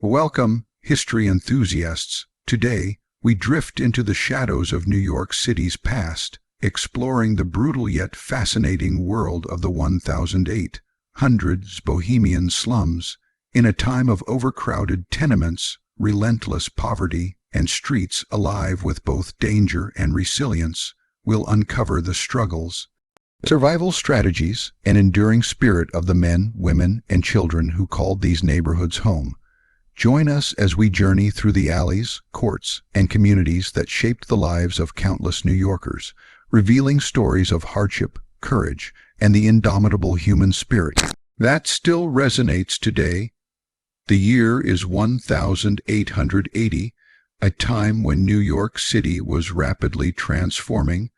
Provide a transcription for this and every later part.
Welcome, history enthusiasts. Today, we drift into the shadows of New York City's past, exploring the brutal yet fascinating world of the 1800s Bohemian Slums. In a time of overcrowded tenements, relentless poverty, and streets alive with both danger and resilience, we'll uncover the struggles, survival strategies, and enduring spirit of the men, women, and children who called these neighborhoods home. Join us as we journey through the alleys, courts, and communities that shaped the lives of countless New Yorkers, revealing stories of hardship, courage, and the indomitable human spirit that still resonates today. The year is 1880, a time when New York City was rapidly transforming,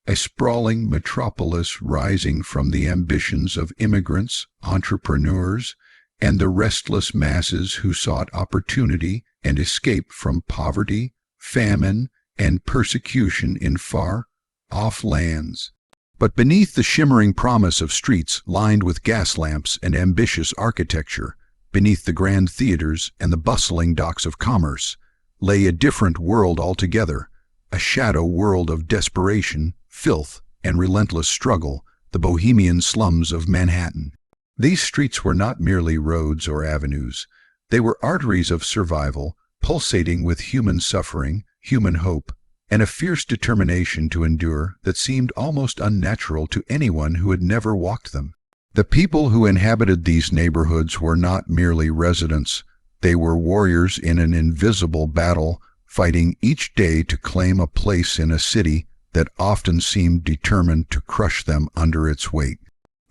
a sprawling metropolis rising from the ambitions of immigrants, entrepreneurs, and the restless masses who sought opportunity and escape from poverty, famine, and persecution in far-off lands. But beneath the shimmering promise of streets lined with gas lamps and ambitious architecture, beneath the grand theaters and the bustling docks of commerce, lay a different world altogether, a shadow world of desperation, filth, and relentless struggle, the Bohemian slums of Manhattan. These streets were not merely roads or avenues. They were arteries of survival, pulsating with human suffering, human hope, and a fierce determination to endure that seemed almost unnatural to anyone who had never walked them. The people who inhabited these neighborhoods were not merely residents. They were warriors in an invisible battle, fighting each day to claim a place in a city that often seemed determined to crush them under its weight.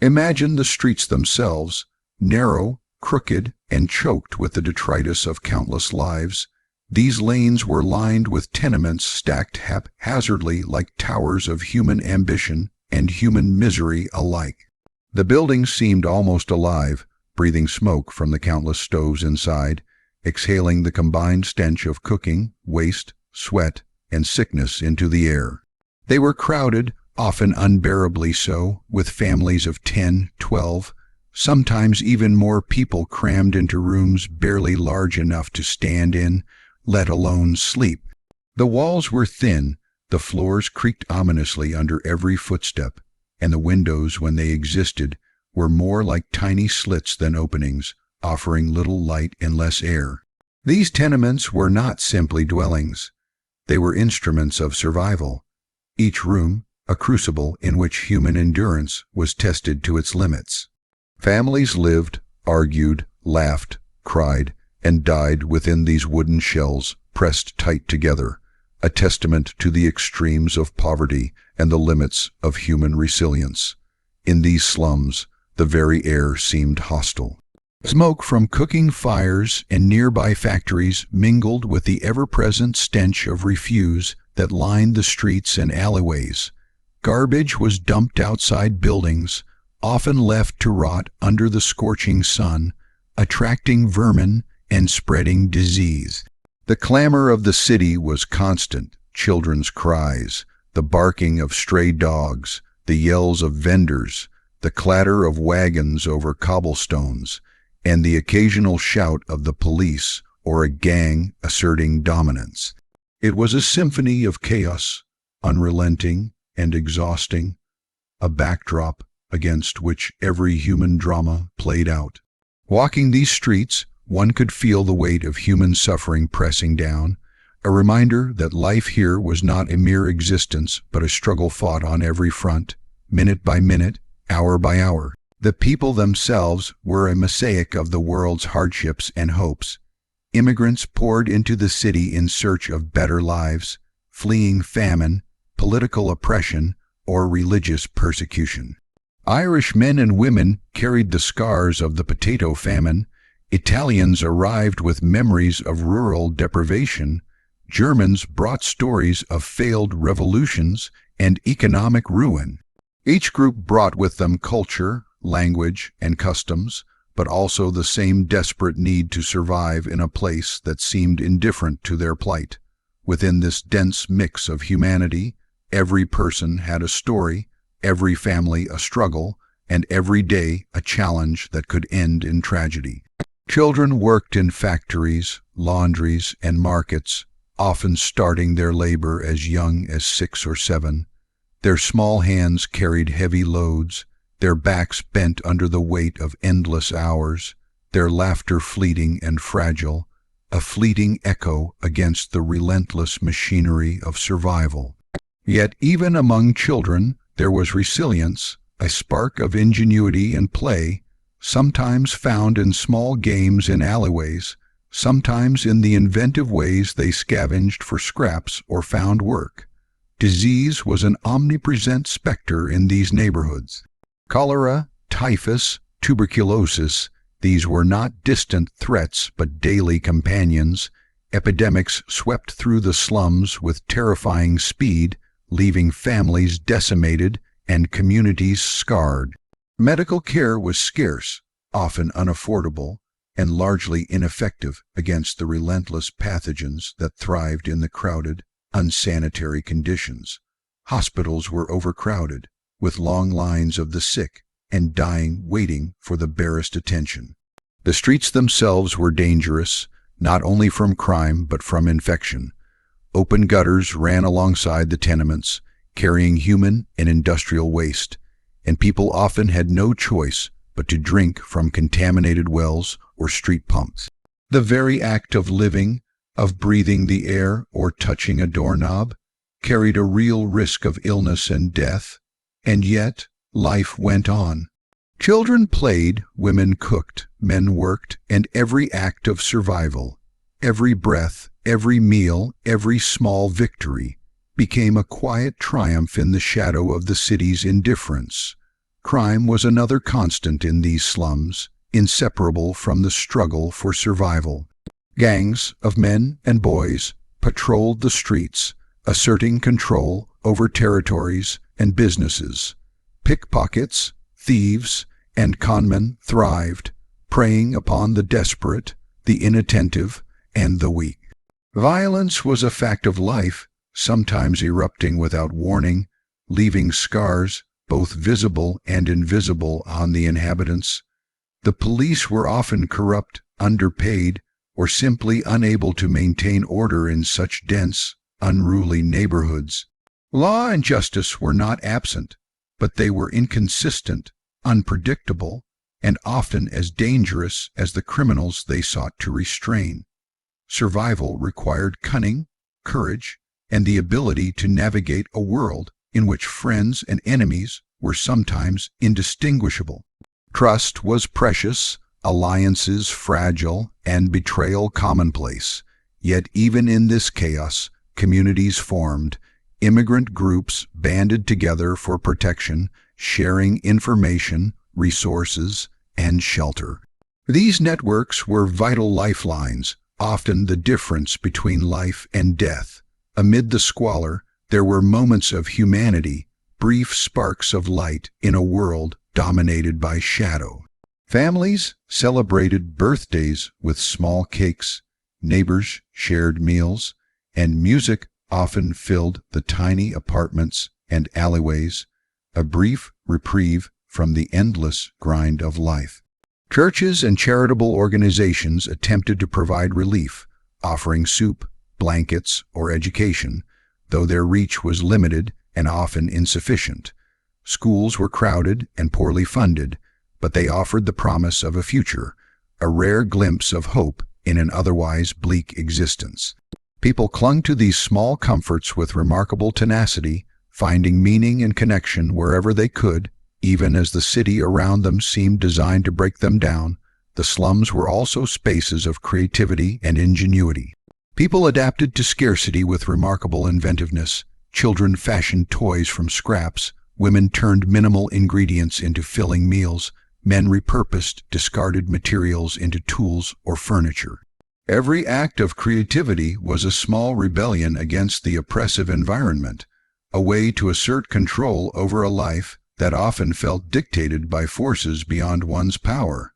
Imagine the streets themselves, narrow, crooked, and choked with the detritus of countless lives. These lanes were lined with tenements stacked haphazardly like towers of human ambition and human misery alike. The buildings seemed almost alive, breathing smoke from the countless stoves inside, exhaling the combined stench of cooking, waste, sweat, and sickness into the air. They were crowded, often unbearably so, with families of 10, 12, sometimes even more people crammed into rooms barely large enough to stand in, let alone sleep. The walls were thin, the floors creaked ominously under every footstep, and the windows, when they existed, were more like tiny slits than openings, offering little light and less air. These tenements were not simply dwellings. They were instruments of survival. Each room, a crucible in which human endurance was tested to its limits. Families lived, argued, laughed, cried, and died within these wooden shells pressed tight together, a testament to the extremes of poverty and the limits of human resilience. In these slums, the very air seemed hostile. Smoke from cooking fires and nearby factories mingled with the ever-present stench of refuse that lined the streets and alleyways. Garbage was dumped outside buildings, often left to rot under the scorching sun, attracting vermin and spreading disease. The clamor of the city was constant: children's cries, the barking of stray dogs, the yells of vendors, the clatter of wagons over cobblestones, and the occasional shout of the police or a gang asserting dominance. It was a symphony of chaos, unrelenting and exhausting, a backdrop against which every human drama played out. Walking these streets, one could feel the weight of human suffering pressing down, a reminder that life here was not a mere existence but a struggle fought on every front, minute by minute, hour by hour. The people themselves were a mosaic of the world's hardships and hopes. Immigrants poured into the city in search of better lives, fleeing famine, political oppression, or religious persecution. Irish men and women carried the scars of the potato famine. Italians arrived with memories of rural deprivation. Germans brought stories of failed revolutions and economic ruin. Each group brought with them culture, language, and customs, but also the same desperate need to survive in a place that seemed indifferent to their plight. Within this dense mix of humanity, every person had a story, every family a struggle, and every day a challenge that could end in tragedy. Children worked in factories, laundries, and markets, often starting their labor as young as 6 or 7. Their small hands carried heavy loads, their backs bent under the weight of endless hours, their laughter fleeting and fragile, a fleeting echo against the relentless machinery of survival. Yet even among children there was resilience, a spark of ingenuity and play, sometimes found in small games in alleyways, sometimes in the inventive ways they scavenged for scraps or found work. Disease was an omnipresent specter in these neighborhoods. Cholera, typhus, tuberculosis, these were not distant threats but daily companions. Epidemics swept through the slums with terrifying speed, leaving families decimated and communities scarred. Medical care was scarce, often unaffordable, and largely ineffective against the relentless pathogens that thrived in the crowded, unsanitary conditions. Hospitals were overcrowded, with long lines of the sick and dying waiting for the barest attention. The streets themselves were dangerous, not only from crime but from infection. Open gutters ran alongside the tenements, carrying human and industrial waste, and people often had no choice but to drink from contaminated wells or street pumps. The very act of living, of breathing the air or touching a doorknob, carried a real risk of illness and death, and yet life went on. Children played, women cooked, men worked, and every act of survival, every breath, every meal, every small victory, became a quiet triumph in the shadow of the city's indifference. Crime was another constant in these slums, inseparable from the struggle for survival. Gangs of men and boys patrolled the streets, asserting control over territories and businesses. Pickpockets, thieves, and conmen thrived, preying upon the desperate, the inattentive, and the weak. Violence was a fact of life, sometimes erupting without warning, leaving scars, both visible and invisible, on the inhabitants. The police were often corrupt, underpaid, or simply unable to maintain order in such dense, unruly neighborhoods. Law and justice were not absent, but they were inconsistent, unpredictable, and often as dangerous as the criminals they sought to restrain. Survival required cunning, courage, and the ability to navigate a world in which friends and enemies were sometimes indistinguishable. Trust was precious, alliances fragile, and betrayal commonplace. Yet even in this chaos, communities formed. Immigrant groups banded together for protection, sharing information, resources, and shelter. These networks were vital lifelines, often the difference between life and death. Amid the squalor, there were moments of humanity, brief sparks of light in a world dominated by shadow. Families celebrated birthdays with small cakes, neighbors shared meals, and music often filled the tiny apartments and alleyways, a brief reprieve from the endless grind of life. Churches and charitable organizations attempted to provide relief, offering soup, blankets, or education, though their reach was limited and often insufficient. Schools were crowded and poorly funded, but they offered the promise of a future, a rare glimpse of hope in an otherwise bleak existence. People clung to these small comforts with remarkable tenacity, finding meaning and connection wherever they could, even as the city around them seemed designed to break them down. The slums were also spaces of creativity and ingenuity. People adapted to scarcity with remarkable inventiveness. Children fashioned toys from scraps, women turned minimal ingredients into filling meals, men repurposed discarded materials into tools or furniture. Every act of creativity was a small rebellion against the oppressive environment, a way to assert control over a life that often felt dictated by forces beyond one's power.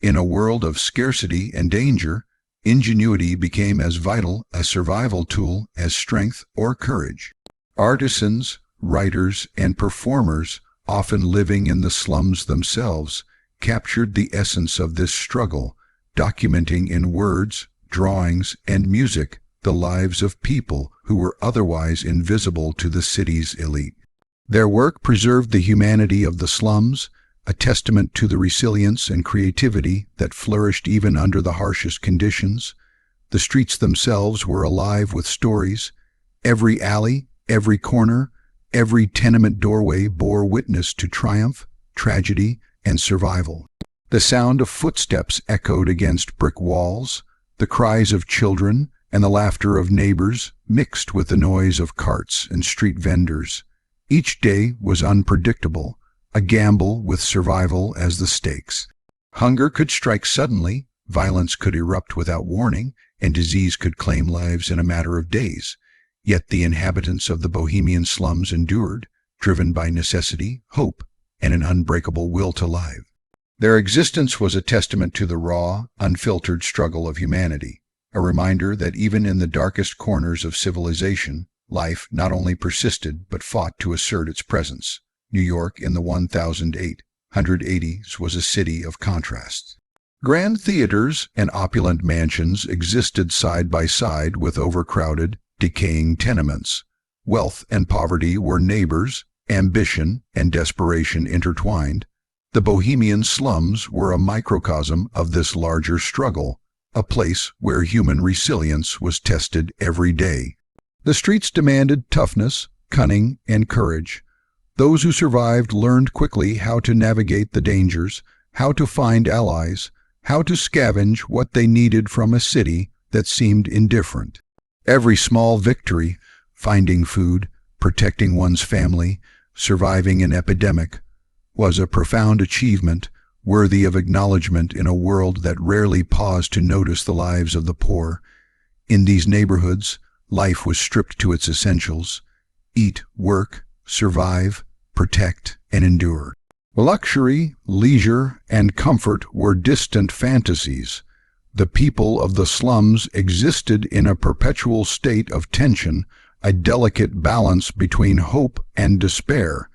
In a world of scarcity and danger, ingenuity became as vital a survival tool as strength or courage. Artisans, writers, and performers, often living in the slums themselves, captured the essence of this struggle, documenting in words, drawings, and music the lives of people who were otherwise invisible to the city's elite. Their work preserved the humanity of the slums, a testament to the resilience and creativity that flourished even under the harshest conditions. The streets themselves were alive with stories. Every alley, every corner, every tenement doorway bore witness to triumph, tragedy, and survival. The sound of footsteps echoed against brick walls. The cries of children and the laughter of neighbors mixed with the noise of carts and street vendors. Each day was unpredictable, a gamble with survival as the stakes. Hunger could strike suddenly, violence could erupt without warning, and disease could claim lives in a matter of days. Yet the inhabitants of the Bohemian slums endured, driven by necessity, hope, and an unbreakable will to live. Their existence was a testament to the raw, unfiltered struggle of humanity, a reminder that even in the darkest corners of civilization, life not only persisted but fought to assert its presence. New York in the 1880s was a city of contrasts. Grand theaters and opulent mansions existed side by side with overcrowded, decaying tenements. Wealth and poverty were neighbors, ambition and desperation intertwined. The Bohemian slums were a microcosm of this larger struggle, a place where human resilience was tested every day. The streets demanded toughness, cunning, and courage. Those who survived learned quickly how to navigate the dangers, how to find allies, how to scavenge what they needed from a city that seemed indifferent. Every small victory, finding food, protecting one's family, surviving an epidemic, was a profound achievement worthy of acknowledgement in a world that rarely paused to notice the lives of the poor. In these neighborhoods, life was stripped to its essentials: eat, work, survive, protect, and endure. Luxury, leisure, and comfort were distant fantasies. The people of the slums existed in a perpetual state of tension, a delicate balance between hope and despair.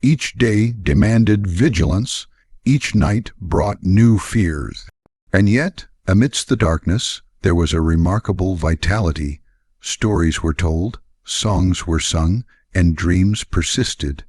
Each day demanded vigilance, each night brought new fears. And yet, amidst the darkness, there was a remarkable vitality. Stories were told, songs were sung, and dreams persisted.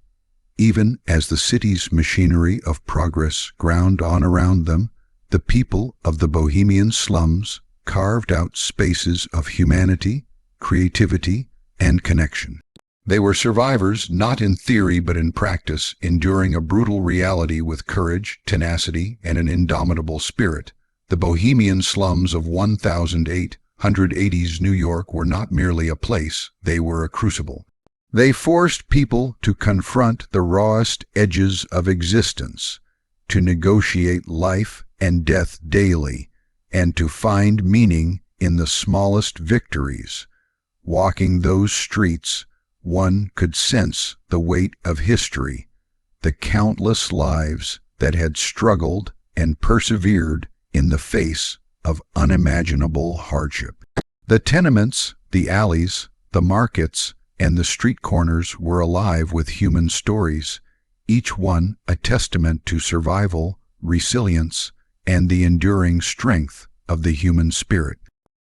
Even as the city's machinery of progress ground on around them, the people of the Bohemian slums carved out spaces of humanity, creativity, and connection. They were survivors not in theory but in practice, enduring a brutal reality with courage, tenacity, and an indomitable spirit. The Bohemian slums of 1880s New York were not merely a place, they were a crucible. They forced people to confront the rawest edges of existence, to negotiate life and death daily, and to find meaning in the smallest victories. Walking those streets, one could sense the weight of history, the countless lives that had struggled and persevered in the face of unimaginable hardship. The tenements, the alleys, the markets, and the street corners were alive with human stories, each one a testament to survival, resilience, and the enduring strength of the human spirit.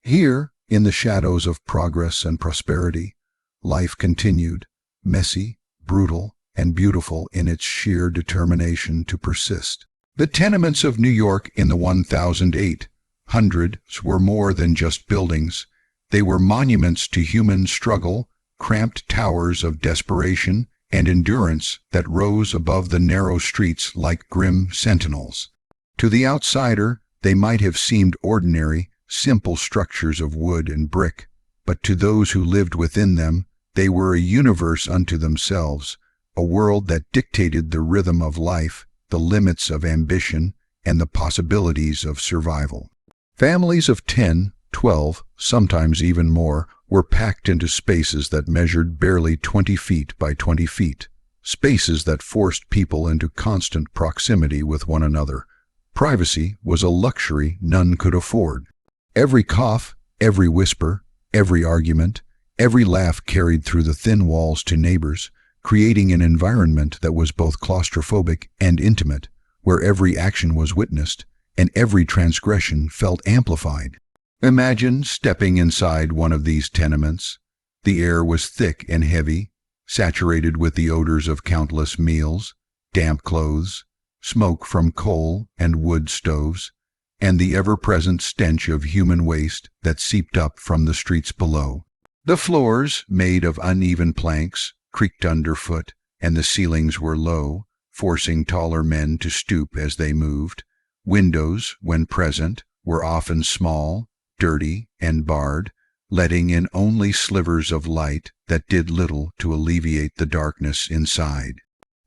Here, in the shadows of progress and prosperity, life continued, messy, brutal, and beautiful in its sheer determination to persist. The tenements of New York in the 1800s were more than just buildings. They were monuments to human struggle, cramped towers of desperation and endurance that rose above the narrow streets like grim sentinels. To the outsider, they might have seemed ordinary, simple structures of wood and brick, but to those who lived within them, they were a universe unto themselves, a world that dictated the rhythm of life, the limits of ambition, and the possibilities of survival. Families of 10, 12, sometimes even more, were packed into spaces that measured barely 20 feet by 20 feet, spaces that forced people into constant proximity with one another. Privacy was a luxury none could afford. Every cough, every whisper, every argument, every laugh carried through the thin walls to neighbors, creating an environment that was both claustrophobic and intimate, where every action was witnessed, and every transgression felt amplified. Imagine stepping inside one of these tenements. The air was thick and heavy, saturated with the odors of countless meals, damp clothes, smoke from coal and wood stoves, and the ever-present stench of human waste that seeped up from the streets below. The floors, made of uneven planks, creaked underfoot, and the ceilings were low, forcing taller men to stoop as they moved. Windows, when present, were often small, dirty, and barred, letting in only slivers of light that did little to alleviate the darkness inside.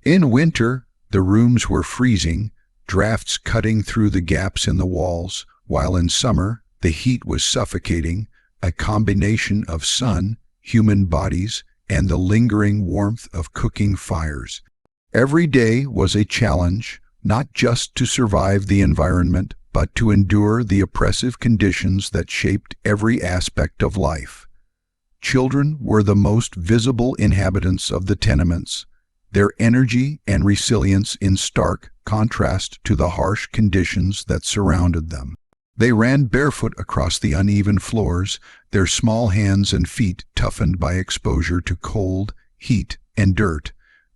In winter, the rooms were freezing, drafts cutting through the gaps in the walls, while in summer the heat was suffocating, a combination of sun, human bodies, and the lingering warmth of cooking fires. Every day was a challenge, not just to survive the environment, but to endure the oppressive conditions that shaped every aspect of life. Children were the most visible inhabitants of the tenements, their energy and resilience in stark contrast to the harsh conditions that surrounded them. They ran barefoot across the uneven floors, their small hands and feet toughened by exposure to cold, heat, and dirt.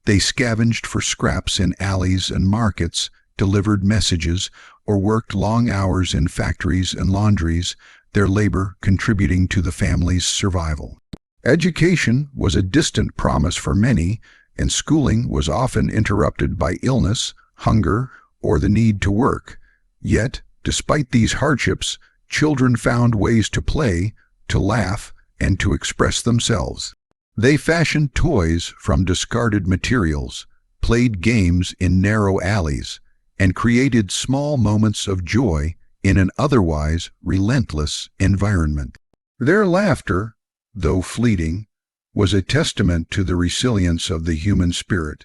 They scavenged for scraps in alleys and markets, delivered messages, or worked long hours in factories and laundries, their labor contributing to the family's survival. Education was a distant promise for many, and schooling was often interrupted by illness, hunger, or the need to work. Yet, despite these hardships, children found ways to play, to laugh, and to express themselves. They fashioned toys from discarded materials, played games in narrow alleys, and created small moments of joy in an otherwise relentless environment. Their laughter, though fleeting, was a testament to the resilience of the human spirit,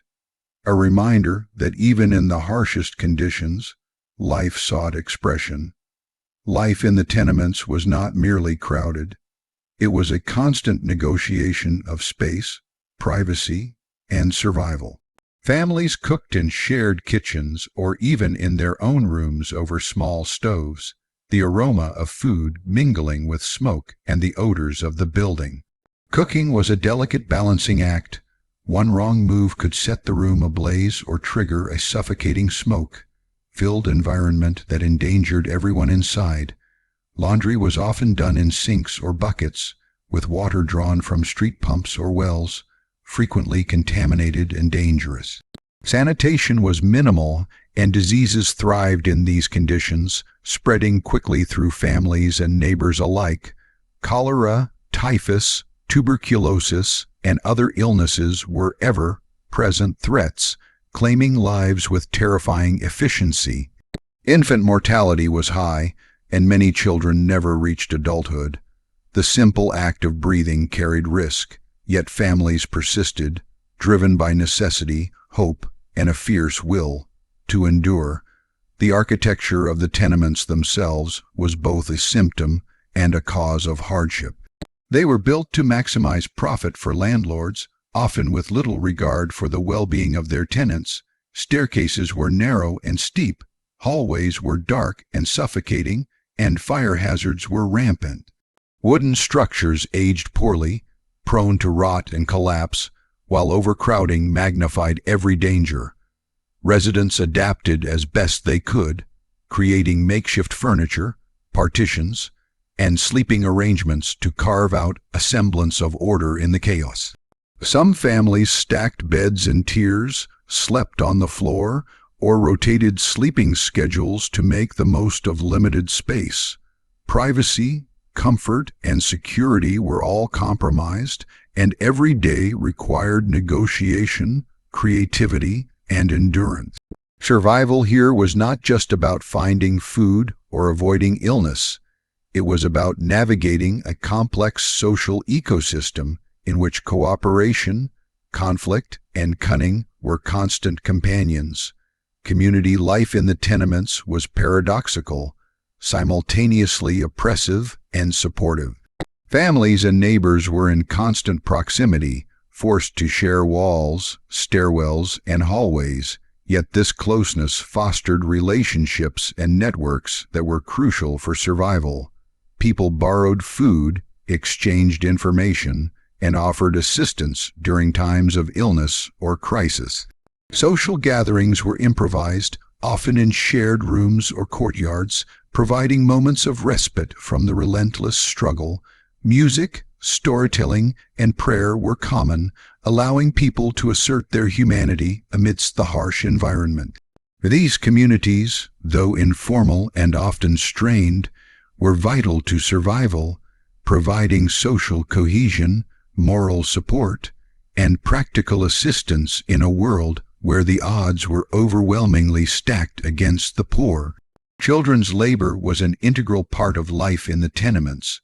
a reminder that even in the harshest conditions, life sought expression. Life in the tenements was not merely crowded. It was a constant negotiation of space, privacy, and survival. Families cooked in shared kitchens or even in their own rooms over small stoves, the aroma of food mingling with smoke and the odors of the building. Cooking was a delicate balancing act. One wrong move could set the room ablaze or trigger a suffocating smoke-filled environment that endangered everyone inside. Laundry was often done in sinks or buckets, with water drawn from street pumps or wells, frequently contaminated and dangerous. Sanitation was minimal, and diseases thrived in these conditions, spreading quickly through families and neighbors alike. Cholera, typhus, tuberculosis, and other illnesses were ever-present threats, claiming lives with terrifying efficiency. Infant mortality was high, and many children never reached adulthood. The simple act of breathing carried risk, yet families persisted, driven by necessity, hope, and a fierce will to endure. The architecture of the tenements themselves was both a symptom and a cause of hardship. They were built to maximize profit for landlords, often with little regard for the well-being of their tenants. Staircases were narrow and steep, hallways were dark and suffocating, and fire hazards were rampant. Wooden structures aged poorly, prone to rot and collapse, while overcrowding magnified every danger. Residents adapted as best they could, creating makeshift furniture, partitions, and sleeping arrangements to carve out a semblance of order in the chaos. Some families stacked beds in tiers, slept on the floor, or rotated sleeping schedules to make the most of limited space. Privacy, comfort, and security were all compromised, and every day required negotiation, creativity, and endurance. Survival here was not just about finding food or avoiding illness. It was about navigating a complex social ecosystem in which cooperation, conflict, and cunning were constant companions. Community life in the tenements was paradoxical, simultaneously oppressive and supportive. Families and neighbors were in constant proximity, forced to share walls, stairwells, and hallways, Yet this closeness fostered relationships and networks that were crucial for survival. People borrowed food, exchanged information, and offered assistance during times of illness or crisis. Social gatherings were improvised, often in shared rooms or courtyards, providing moments of respite from the relentless struggle. Music, storytelling, and prayer were common, allowing people to assert their humanity amidst the harsh environment. These communities, though informal and often strained, were vital to survival, providing social cohesion, moral support, and practical assistance in a world where the odds were overwhelmingly stacked against the poor. Children's labor was an integral part of life in the tenements.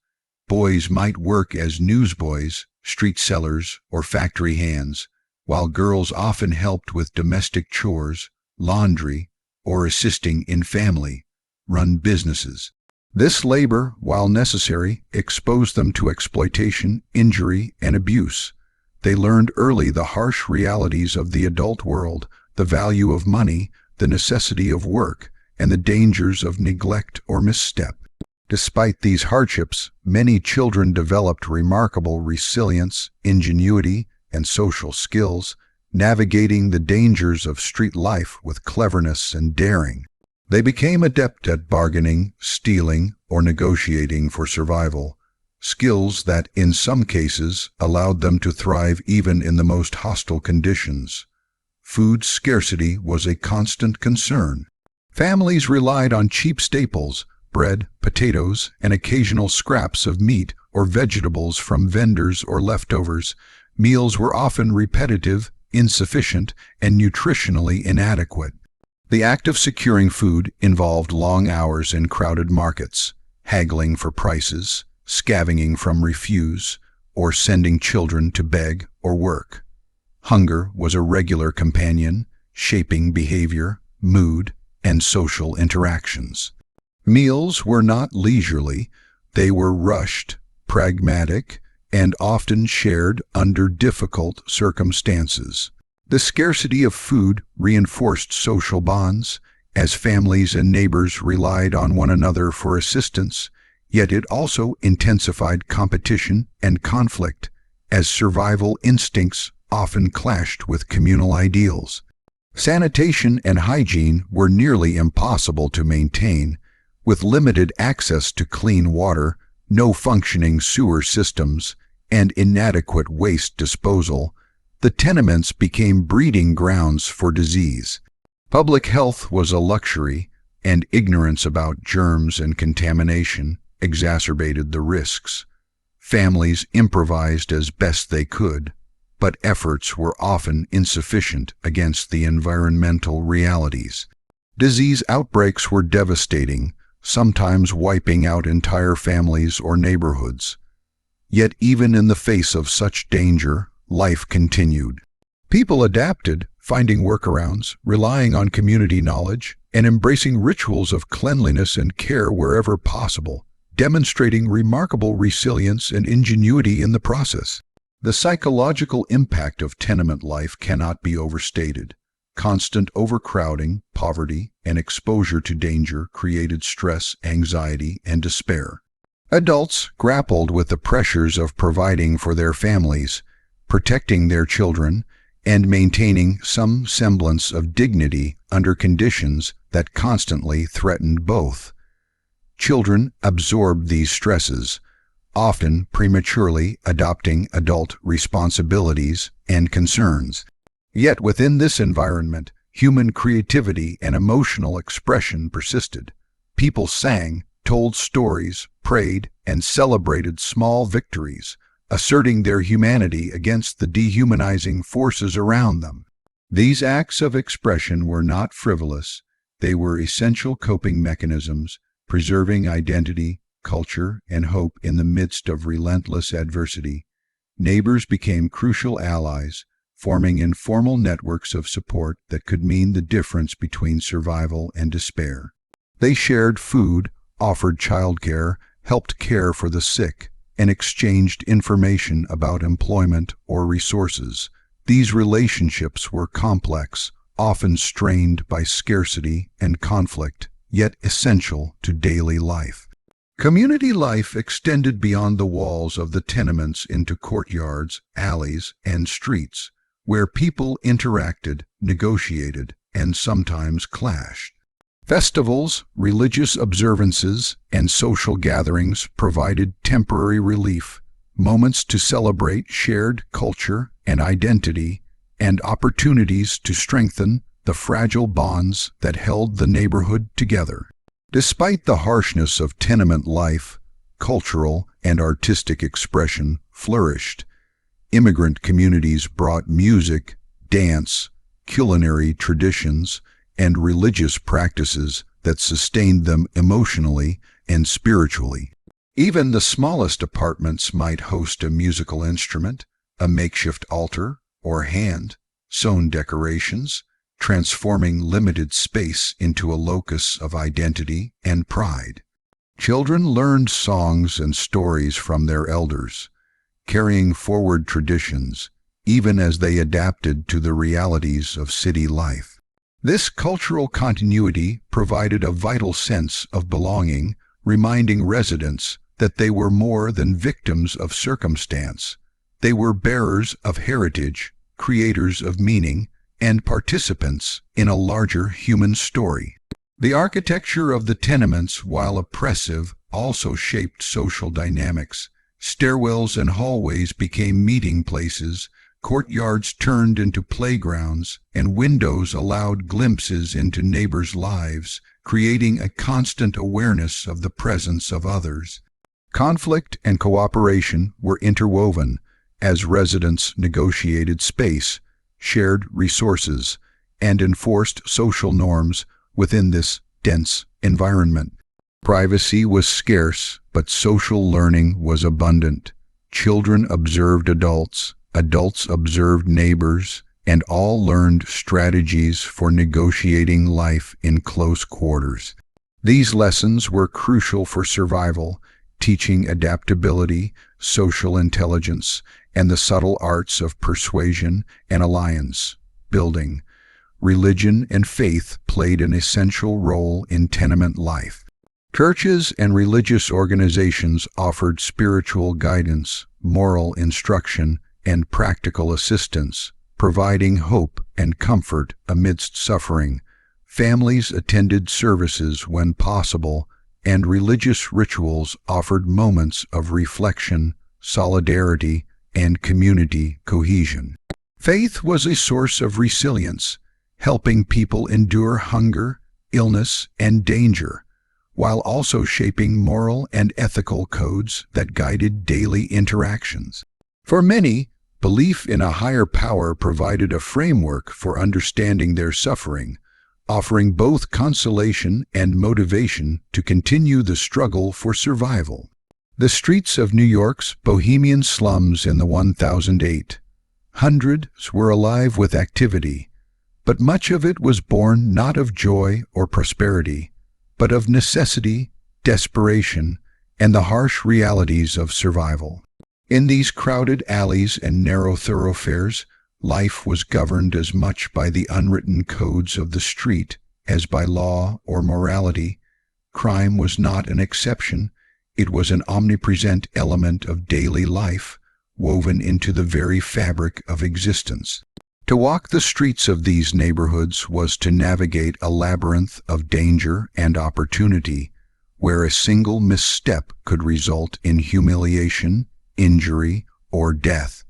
Boys might work as newsboys, street sellers, or factory hands, while girls often helped with domestic chores, laundry, or assisting in family-run businesses. This labor, while necessary, exposed them to exploitation, injury, and abuse. They learned early the harsh realities of the adult world, the value of money, the necessity of work, and the dangers of neglect or misstep. Despite these hardships, many children developed remarkable resilience, ingenuity, and social skills, navigating the dangers of street life with cleverness and daring. They became adept at bargaining, stealing, or negotiating for survival, skills that, in some cases, allowed them to thrive even in the most hostile conditions. Food scarcity was a constant concern. Families relied on cheap staples, bread, potatoes, and occasional scraps of meat or vegetables from vendors or leftovers. Meals were often repetitive, insufficient, and nutritionally inadequate. The act of securing food involved long hours in crowded markets, haggling for prices, scavenging from refuse, or sending children to beg or work. Hunger was a regular companion, shaping behavior, mood, and social interactions. Meals were not leisurely, they were rushed, pragmatic, and often shared under difficult circumstances. The scarcity of food reinforced social bonds, as families and neighbors relied on one another for assistance, yet it also intensified competition and conflict, as survival instincts often clashed with communal ideals. Sanitation and hygiene were nearly impossible to maintain, with limited access to clean water, no functioning sewer systems, and inadequate waste disposal. The tenements became breeding grounds for disease. Public health was a luxury, and ignorance about germs and contamination exacerbated the risks. Families improvised as best they could, but efforts were often insufficient against the environmental realities. Disease outbreaks were devastating, sometimes wiping out entire families or neighborhoods. Yet even in the face of such danger, life continued. People adapted, finding workarounds, relying on community knowledge, and embracing rituals of cleanliness and care wherever possible, demonstrating remarkable resilience and ingenuity in the process. The psychological impact of tenement life cannot be overstated. Constant overcrowding, poverty, and exposure to danger created stress, anxiety, and despair. Adults grappled with the pressures of providing for their families, protecting their children, and maintaining some semblance of dignity under conditions that constantly threatened both. Children absorbed these stresses, often prematurely adopting adult responsibilities and concerns. Yet within this environment, human creativity and emotional expression persisted. People sang, told stories, prayed, and celebrated small victories, asserting their humanity against the dehumanizing forces around them. These acts of expression were not frivolous. They were essential coping mechanisms, preserving identity, culture, and hope in the midst of relentless adversity. Neighbors became crucial allies, forming informal networks of support that could mean the difference between survival and despair. They shared food, offered childcare, helped care for the sick, and exchanged information about employment or resources. These relationships were complex, often strained by scarcity and conflict, yet essential to daily life. Community life extended beyond the walls of the tenements into courtyards, alleys, and streets, where people interacted, negotiated, and sometimes clashed. Festivals, religious observances, and social gatherings provided temporary relief, moments to celebrate shared culture and identity, and opportunities to strengthen the fragile bonds that held the neighborhood together. Despite the harshness of tenement life, cultural and artistic expression flourished. Immigrant communities brought music, dance, culinary traditions, and religious practices that sustained them emotionally and spiritually. Even the smallest apartments might host a musical instrument, a makeshift altar, or hand-sewn decorations, transforming limited space into a locus of identity and pride. Children learned songs and stories from their elders, carrying forward traditions, even as they adapted to the realities of city life. This cultural continuity provided a vital sense of belonging, reminding residents that they were more than victims of circumstance. They were bearers of heritage, creators of meaning, and participants in a larger human story. The architecture of the tenements, while oppressive, also shaped social dynamics. Stairwells and hallways became meeting places, courtyards turned into playgrounds, and windows allowed glimpses into neighbors' lives, creating a constant awareness of the presence of others. Conflict and cooperation were interwoven as residents negotiated space, shared resources, and enforced social norms within this dense environment. Privacy was scarce, but social learning was abundant. Children observed adults, adults observed neighbors, and all learned strategies for negotiating life in close quarters. These lessons were crucial for survival, teaching adaptability, social intelligence, and the subtle arts of persuasion and alliance building. Religion and faith played an essential role in tenement life. Churches and religious organizations offered spiritual guidance, moral instruction, and practical assistance, providing hope and comfort amidst suffering. Families attended services when possible, and religious rituals offered moments of reflection, solidarity, and community cohesion. Faith was a source of resilience, helping people endure hunger, illness, and danger, while also shaping moral and ethical codes that guided daily interactions. For many, belief in a higher power provided a framework for understanding their suffering, offering both consolation and motivation to continue the struggle for survival. The streets of New York's Bohemian slums in the 1800s were alive with activity, but much of it was born not of joy or prosperity, but of necessity, desperation, and the harsh realities of survival. In these crowded alleys and narrow thoroughfares, life was governed as much by the unwritten codes of the street as by law or morality. Crime was not an exception. It was an omnipresent element of daily life, woven into the very fabric of existence. To walk the streets of these neighborhoods was to navigate a labyrinth of danger and opportunity, where a single misstep could result in humiliation, injury, or death.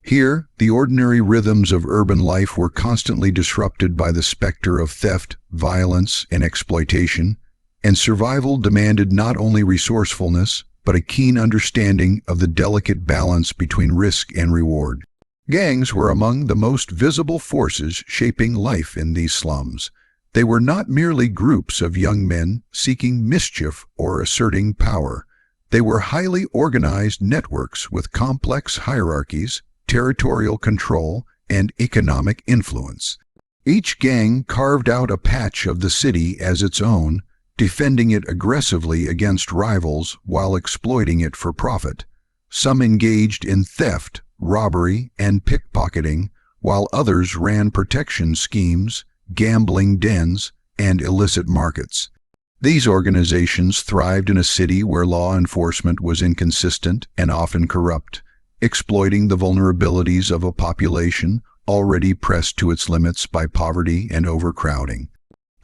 Here, the ordinary rhythms of urban life were constantly disrupted by the specter of theft, violence, and exploitation, and survival demanded not only resourcefulness, but a keen understanding of the delicate balance between risk and reward. Gangs were among the most visible forces shaping life in these slums. They were not merely groups of young men seeking mischief or asserting power. They were highly organized networks with complex hierarchies, territorial control, and economic influence. Each gang carved out a patch of the city as its own, defending it aggressively against rivals while exploiting it for profit. Some engaged in theft, robbery, and pickpocketing, while others ran protection schemes, gambling dens, and illicit markets. These organizations thrived in a city where law enforcement was inconsistent and often corrupt, exploiting the vulnerabilities of a population already pressed to its limits by poverty and overcrowding.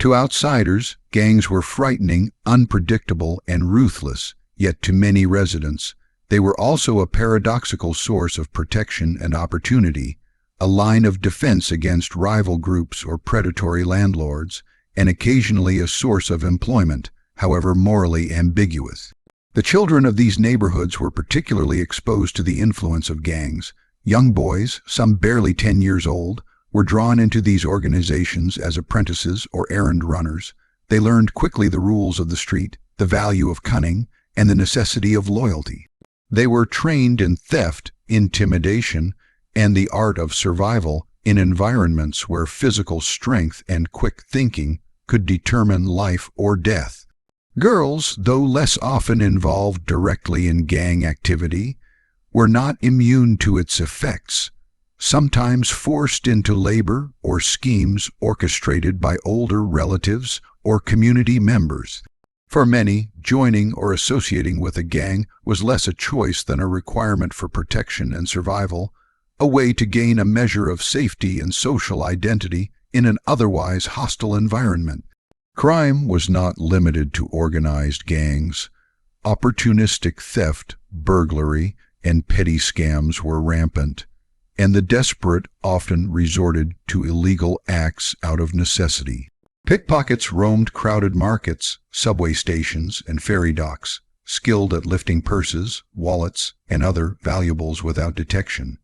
To outsiders, gangs were frightening, unpredictable, and ruthless, yet to many residents, they were also a paradoxical source of protection and opportunity, a line of defense against rival groups or predatory landlords, and occasionally a source of employment, however morally ambiguous. The children of these neighborhoods were particularly exposed to the influence of gangs. Young boys, some barely 10 years old, were drawn into these organizations as apprentices or errand runners. They learned quickly the rules of the street, the value of cunning, and the necessity of loyalty. They were trained in theft, intimidation, and the art of survival in environments where physical strength and quick thinking could determine life or death. Girls, though less often involved directly in gang activity, were not immune to its effects, sometimes forced into labor or schemes orchestrated by older relatives or community members. For many, joining or associating with a gang was less a choice than a requirement for protection and survival, a way to gain a measure of safety and social identity in an otherwise hostile environment. Crime was not limited to organized gangs. Opportunistic theft, burglary, and petty scams were rampant, and the desperate often resorted to illegal acts out of necessity. Pickpockets roamed crowded markets, subway stations, and ferry docks, skilled at lifting purses, wallets, and other valuables without detection.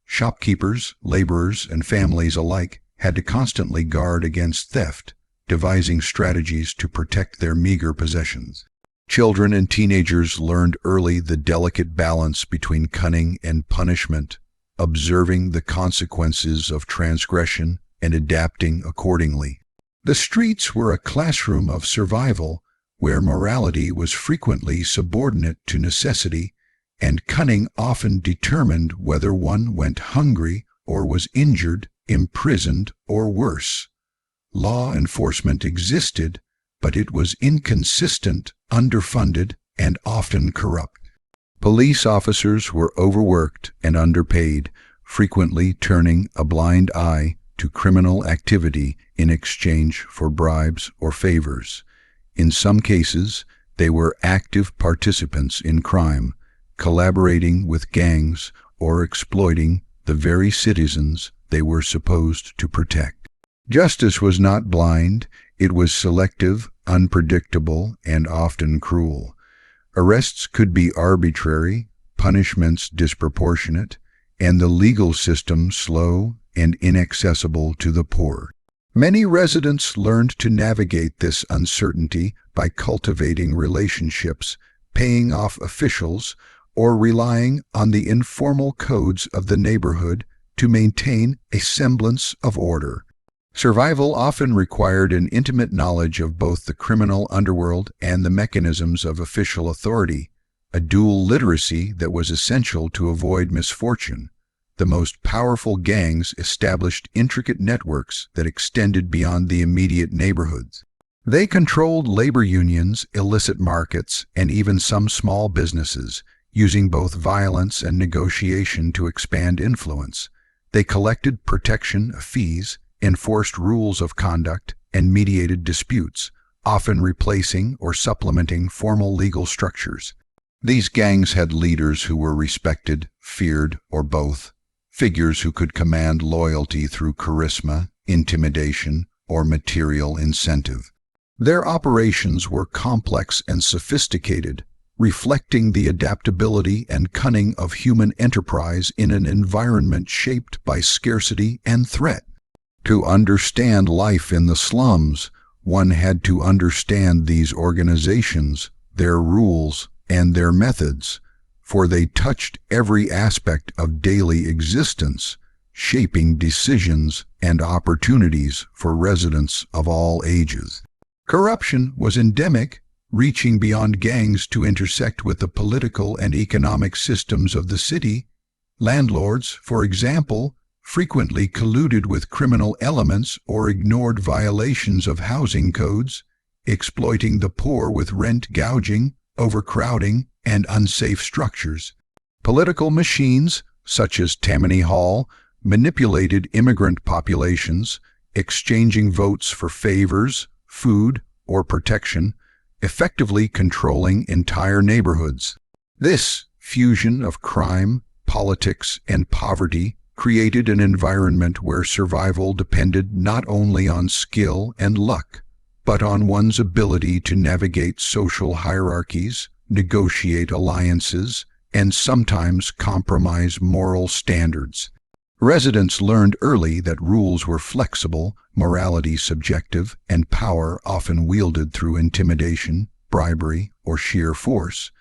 Shopkeepers, laborers, and families alike had to constantly guard against theft, devising strategies to protect their meager possessions. Children and teenagers learned early the delicate balance between cunning and punishment, observing the consequences of transgression and adapting accordingly. The streets were a classroom of survival where morality was frequently subordinate to necessity, and cunning often determined whether one went hungry or was injured, imprisoned, or worse. Law enforcement existed, but it was inconsistent, underfunded, and often corrupt. Police officers were overworked and underpaid, frequently turning a blind eye to criminal activity in exchange for bribes or favors. In some cases, they were active participants in crime, collaborating with gangs or exploiting the very citizens they were supposed to protect. Justice was not blind, it was selective, unpredictable, and often cruel. Arrests could be arbitrary, punishments disproportionate, and the legal system slow and inaccessible to the poor. Many residents learned to navigate this uncertainty by cultivating relationships, paying off officials, or relying on the informal codes of the neighborhood to maintain a semblance of order. Survival often required an intimate knowledge of both the criminal underworld and the mechanisms of official authority, a dual literacy that was essential to avoid misfortune. The most powerful gangs established intricate networks that extended beyond the immediate neighborhoods. They controlled labor unions, illicit markets, and even some small businesses, using both violence and negotiation to expand influence. They collected protection fees, enforced rules of conduct, and mediated disputes, often replacing or supplementing formal legal structures. These gangs had leaders who were respected, feared, or both, figures who could command loyalty through charisma, intimidation, or material incentive. Their operations were complex and sophisticated, reflecting the adaptability and cunning of human enterprise in an environment shaped by scarcity and threat. To understand life in the slums, one had to understand these organizations, their rules, and their methods, for they touched every aspect of daily existence, shaping decisions and opportunities for residents of all ages. Corruption was endemic, reaching beyond gangs to intersect with the political and economic systems of the city. Landlords, for example, frequently colluded with criminal elements or ignored violations of housing codes, exploiting the poor with rent gouging, overcrowding, and unsafe structures. Political machines, such as Tammany Hall, manipulated immigrant populations, exchanging votes for favors, food, or protection, effectively controlling entire neighborhoods. This fusion of crime, politics, and poverty created an environment where survival depended not only on skill and luck, but on one's ability to navigate social hierarchies, negotiate alliances, and sometimes compromise moral standards. Residents learned early that rules were flexible, morality subjective, and power often wielded through intimidation, bribery, or sheer force.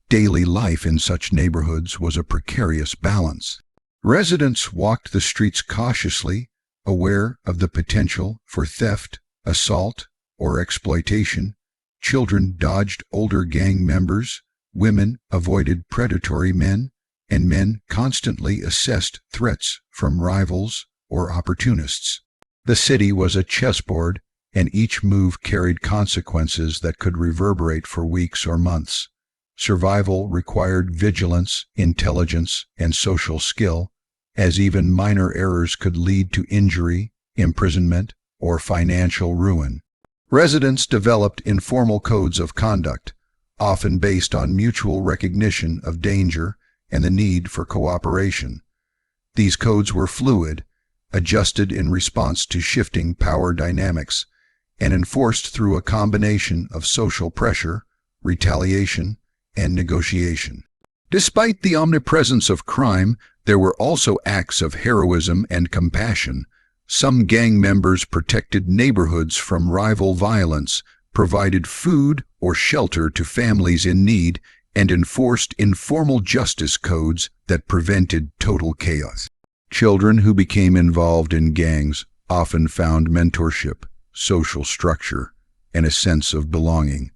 Daily life in such neighborhoods was a precarious balance. Residents walked the streets cautiously, aware of the potential for theft, assault, or exploitation. Children dodged older gang members, women avoided predatory men, and men constantly assessed threats from rivals or opportunists. The city was a chessboard, and each move carried consequences that could reverberate for weeks or months. Survival required vigilance, intelligence, and social skill, as even minor errors could lead to injury, imprisonment, or financial ruin. Residents developed informal codes of conduct, often based on mutual recognition of danger and the need for cooperation. These codes were fluid, adjusted in response to shifting power dynamics, and enforced through a combination of social pressure, retaliation, and negotiation. Despite the omnipresence of crime, there were also acts of heroism and compassion. Some gang members protected neighborhoods from rival violence, provided food or shelter to families in need, and enforced informal justice codes that prevented total chaos. Children who became involved in gangs often found mentorship, social structure, and a sense of belonging,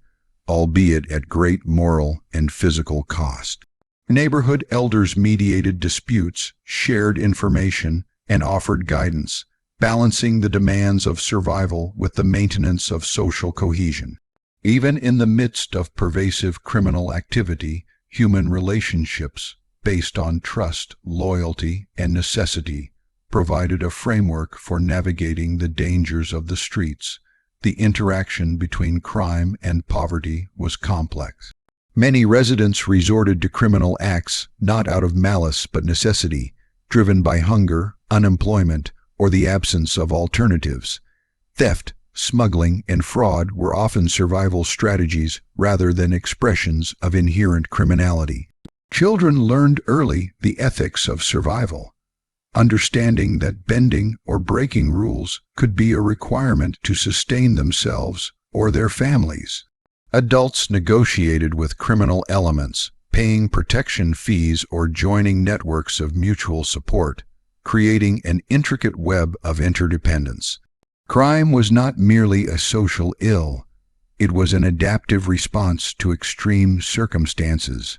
albeit at great moral and physical cost. Neighborhood elders mediated disputes, shared information, and offered guidance, balancing the demands of survival with the maintenance of social cohesion. Even in the midst of pervasive criminal activity, human relationships, based on trust, loyalty, and necessity, provided a framework for navigating the dangers of the streets. The interaction between crime and poverty was complex. Many residents resorted to criminal acts not out of malice but necessity, driven by hunger, unemployment, or the absence of alternatives. Theft, smuggling, and fraud were often survival strategies rather than expressions of inherent criminality. Children learned early the ethics of survival, understanding that bending or breaking rules could be a requirement to sustain themselves or their families. Adults negotiated with criminal elements, paying protection fees or joining networks of mutual support, creating an intricate web of interdependence. Crime was not merely a social ill, it was an adaptive response to extreme circumstances,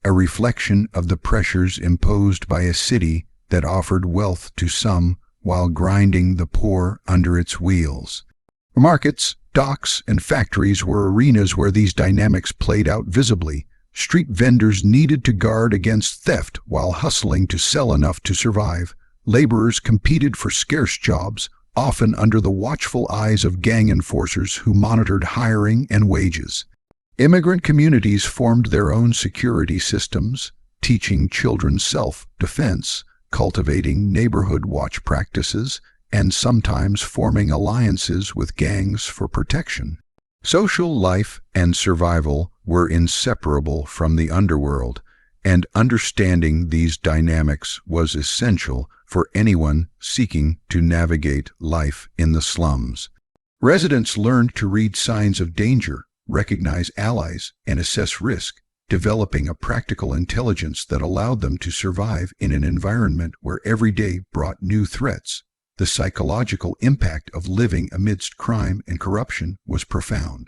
a reflection of the pressures imposed by a city that offered wealth to some while grinding the poor under its wheels. Markets, docks, and factories were arenas where these dynamics played out visibly. Street vendors needed to guard against theft while hustling to sell enough to survive. Laborers competed for scarce jobs, often under the watchful eyes of gang enforcers who monitored hiring and wages. Immigrant communities formed their own security systems, teaching children self-defense, cultivating neighborhood watch practices, and sometimes forming alliances with gangs for protection. Social life and survival were inseparable from the underworld, and understanding these dynamics was essential for anyone seeking to navigate life in the slums. Residents learned to read signs of danger, recognize allies, and assess risk, developing a practical intelligence that allowed them to survive in an environment where every day brought new threats. The psychological impact of living amidst crime and corruption was profound.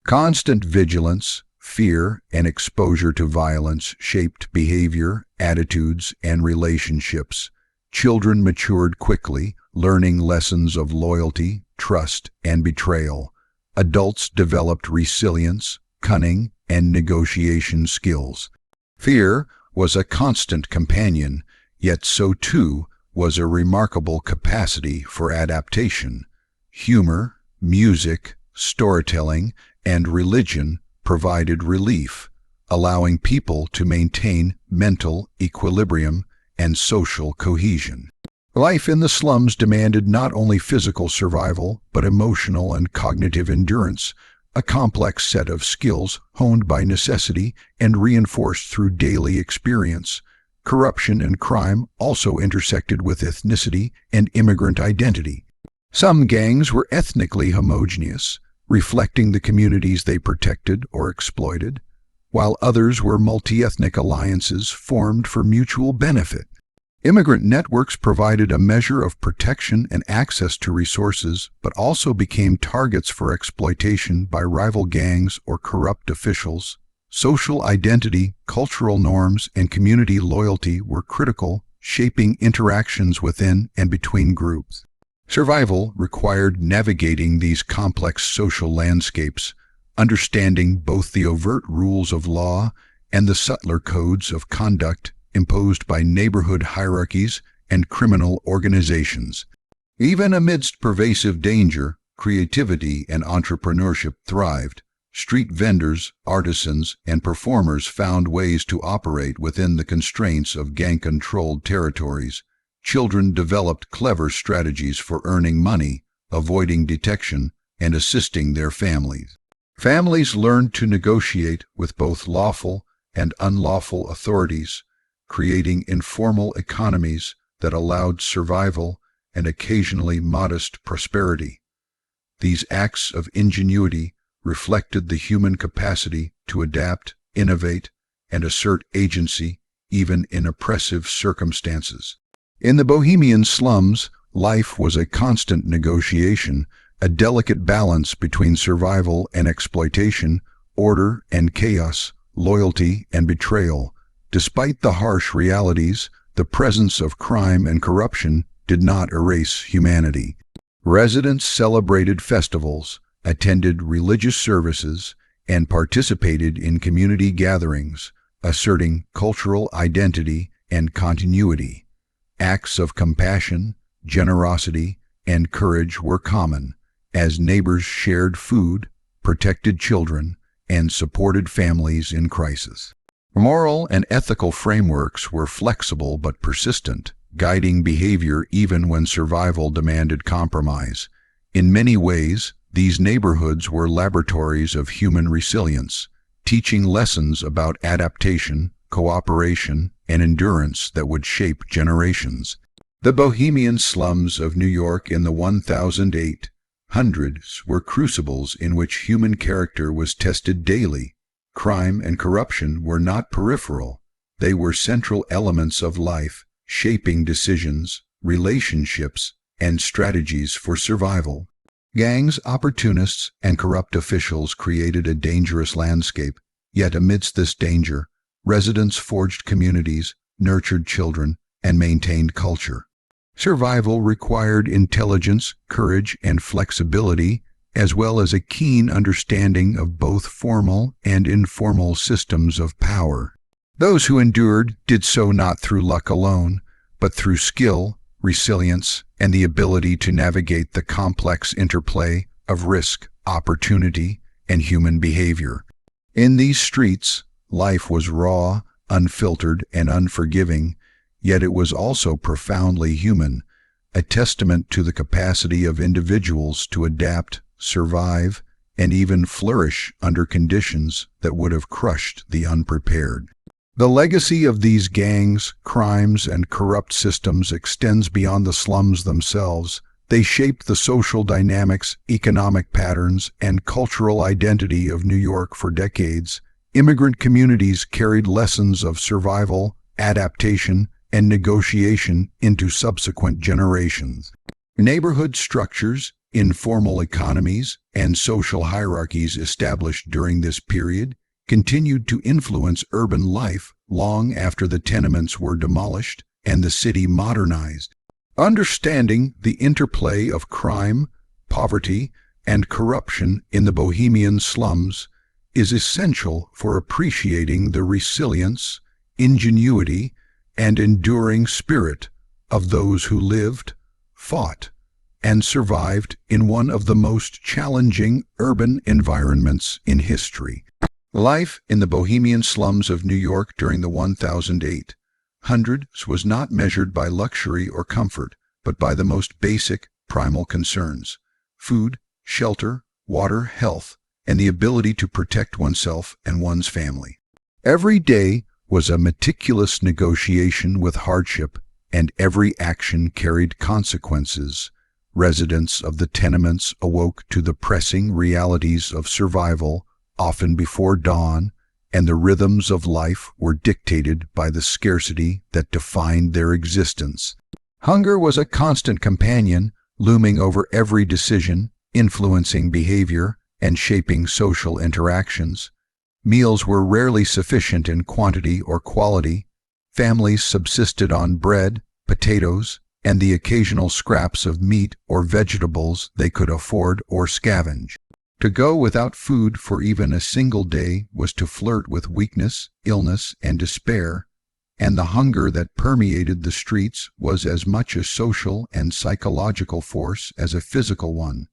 Constant vigilance, fear, and exposure to violence shaped behavior, attitudes, and relationships, Children matured quickly, learning lessons of loyalty, trust, and betrayal. Adults developed resilience, cunning, and negotiation skills. Fear was a constant companion, yet so too was a remarkable capacity for adaptation. Humor, music, storytelling, and religion provided relief, allowing people to maintain mental equilibrium and social cohesion. Life in the slums demanded not only physical survival, but emotional and cognitive endurance, a complex set of skills honed by necessity and reinforced through daily experience. Corruption and crime also intersected with ethnicity and immigrant identity. Some gangs were ethnically homogeneous, reflecting the communities they protected or exploited, while others were multi-ethnic alliances formed for mutual benefit. Immigrant networks provided a measure of protection and access to resources, but also became targets for exploitation by rival gangs or corrupt officials. Social identity, cultural norms, and community loyalty were critical, shaping interactions within and between groups. Survival required navigating these complex social landscapes, understanding both the overt rules of law and the subtler codes of conduct imposed by neighborhood hierarchies and criminal organizations. Even amidst pervasive danger, creativity and entrepreneurship thrived. Street vendors, artisans, and performers found ways to operate within the constraints of gang-controlled territories. Children developed clever strategies for earning money, avoiding detection, and assisting their families. Families learned to negotiate with both lawful and unlawful authorities, creating informal economies that allowed survival and occasionally modest prosperity. These acts of ingenuity reflected the human capacity to adapt, innovate, and assert agency even in oppressive circumstances. In the Bohemian slums, life was a constant negotiation, a delicate balance between survival and exploitation, order and chaos, loyalty and betrayal. Despite the harsh realities, the presence of crime and corruption did not erase humanity. Residents celebrated festivals, attended religious services, and participated in community gatherings, asserting cultural identity and continuity. Acts of compassion, generosity, and courage were common, as neighbors shared food, protected children, and supported families in crisis. Moral and ethical frameworks were flexible but persistent, guiding behavior even when survival demanded compromise. In many ways, these neighborhoods were laboratories of human resilience, teaching lessons about adaptation, cooperation, and endurance that would shape generations. The Bohemian slums of New York in the 1800s were crucibles in which human character was tested daily. Crime and corruption were not peripheral. They were central elements of life, shaping decisions, relationships, and strategies for survival. Gangs, opportunists, and corrupt officials created a dangerous landscape. Yet amidst this danger, residents forged communities, nurtured children, and maintained culture. Survival required intelligence, courage, and flexibility, as well as a keen understanding of both formal and informal systems of power. Those who endured did so not through luck alone, but through skill, resilience, and the ability to navigate the complex interplay of risk, opportunity, and human behavior. In these streets, life was raw, unfiltered, and unforgiving, yet it was also profoundly human, a testament to the capacity of individuals to adapt, survive, and even flourish under conditions that would have crushed the unprepared. The legacy of these gangs, crimes, and corrupt systems extends beyond the slums themselves. They shaped the social dynamics, economic patterns, and cultural identity of New York for decades. Immigrant communities carried lessons of survival, adaptation, and negotiation into subsequent generations. Neighborhood structures, informal economies, and social hierarchies established during this period continued to influence urban life long after the tenements were demolished and the city modernized. Understanding the interplay of crime, poverty, and corruption in the Bohemian slums is essential for appreciating the resilience, ingenuity, and enduring spirit of those who lived, fought, and survived in one of the most challenging urban environments in history. Life in the Bohemian slums of New York during the 1800s was not measured by luxury or comfort, but by the most basic, primal concerns: food, shelter, water, health, and the ability to protect oneself and one's family. Every day was a meticulous negotiation with hardship, and every action carried consequences. Residents of the tenements awoke to the pressing realities of survival, often before dawn, and the rhythms of life were dictated by the scarcity that defined their existence. Hunger was a constant companion, looming over every decision, influencing behavior, and shaping social interactions. Meals were rarely sufficient in quantity or quality. Families subsisted on bread, potatoes, and the occasional scraps of meat or vegetables they could afford or scavenge. To go without food for even a single day was to flirt with weakness, illness, and despair, and the hunger that permeated the streets was as much a social and psychological force as a physical one.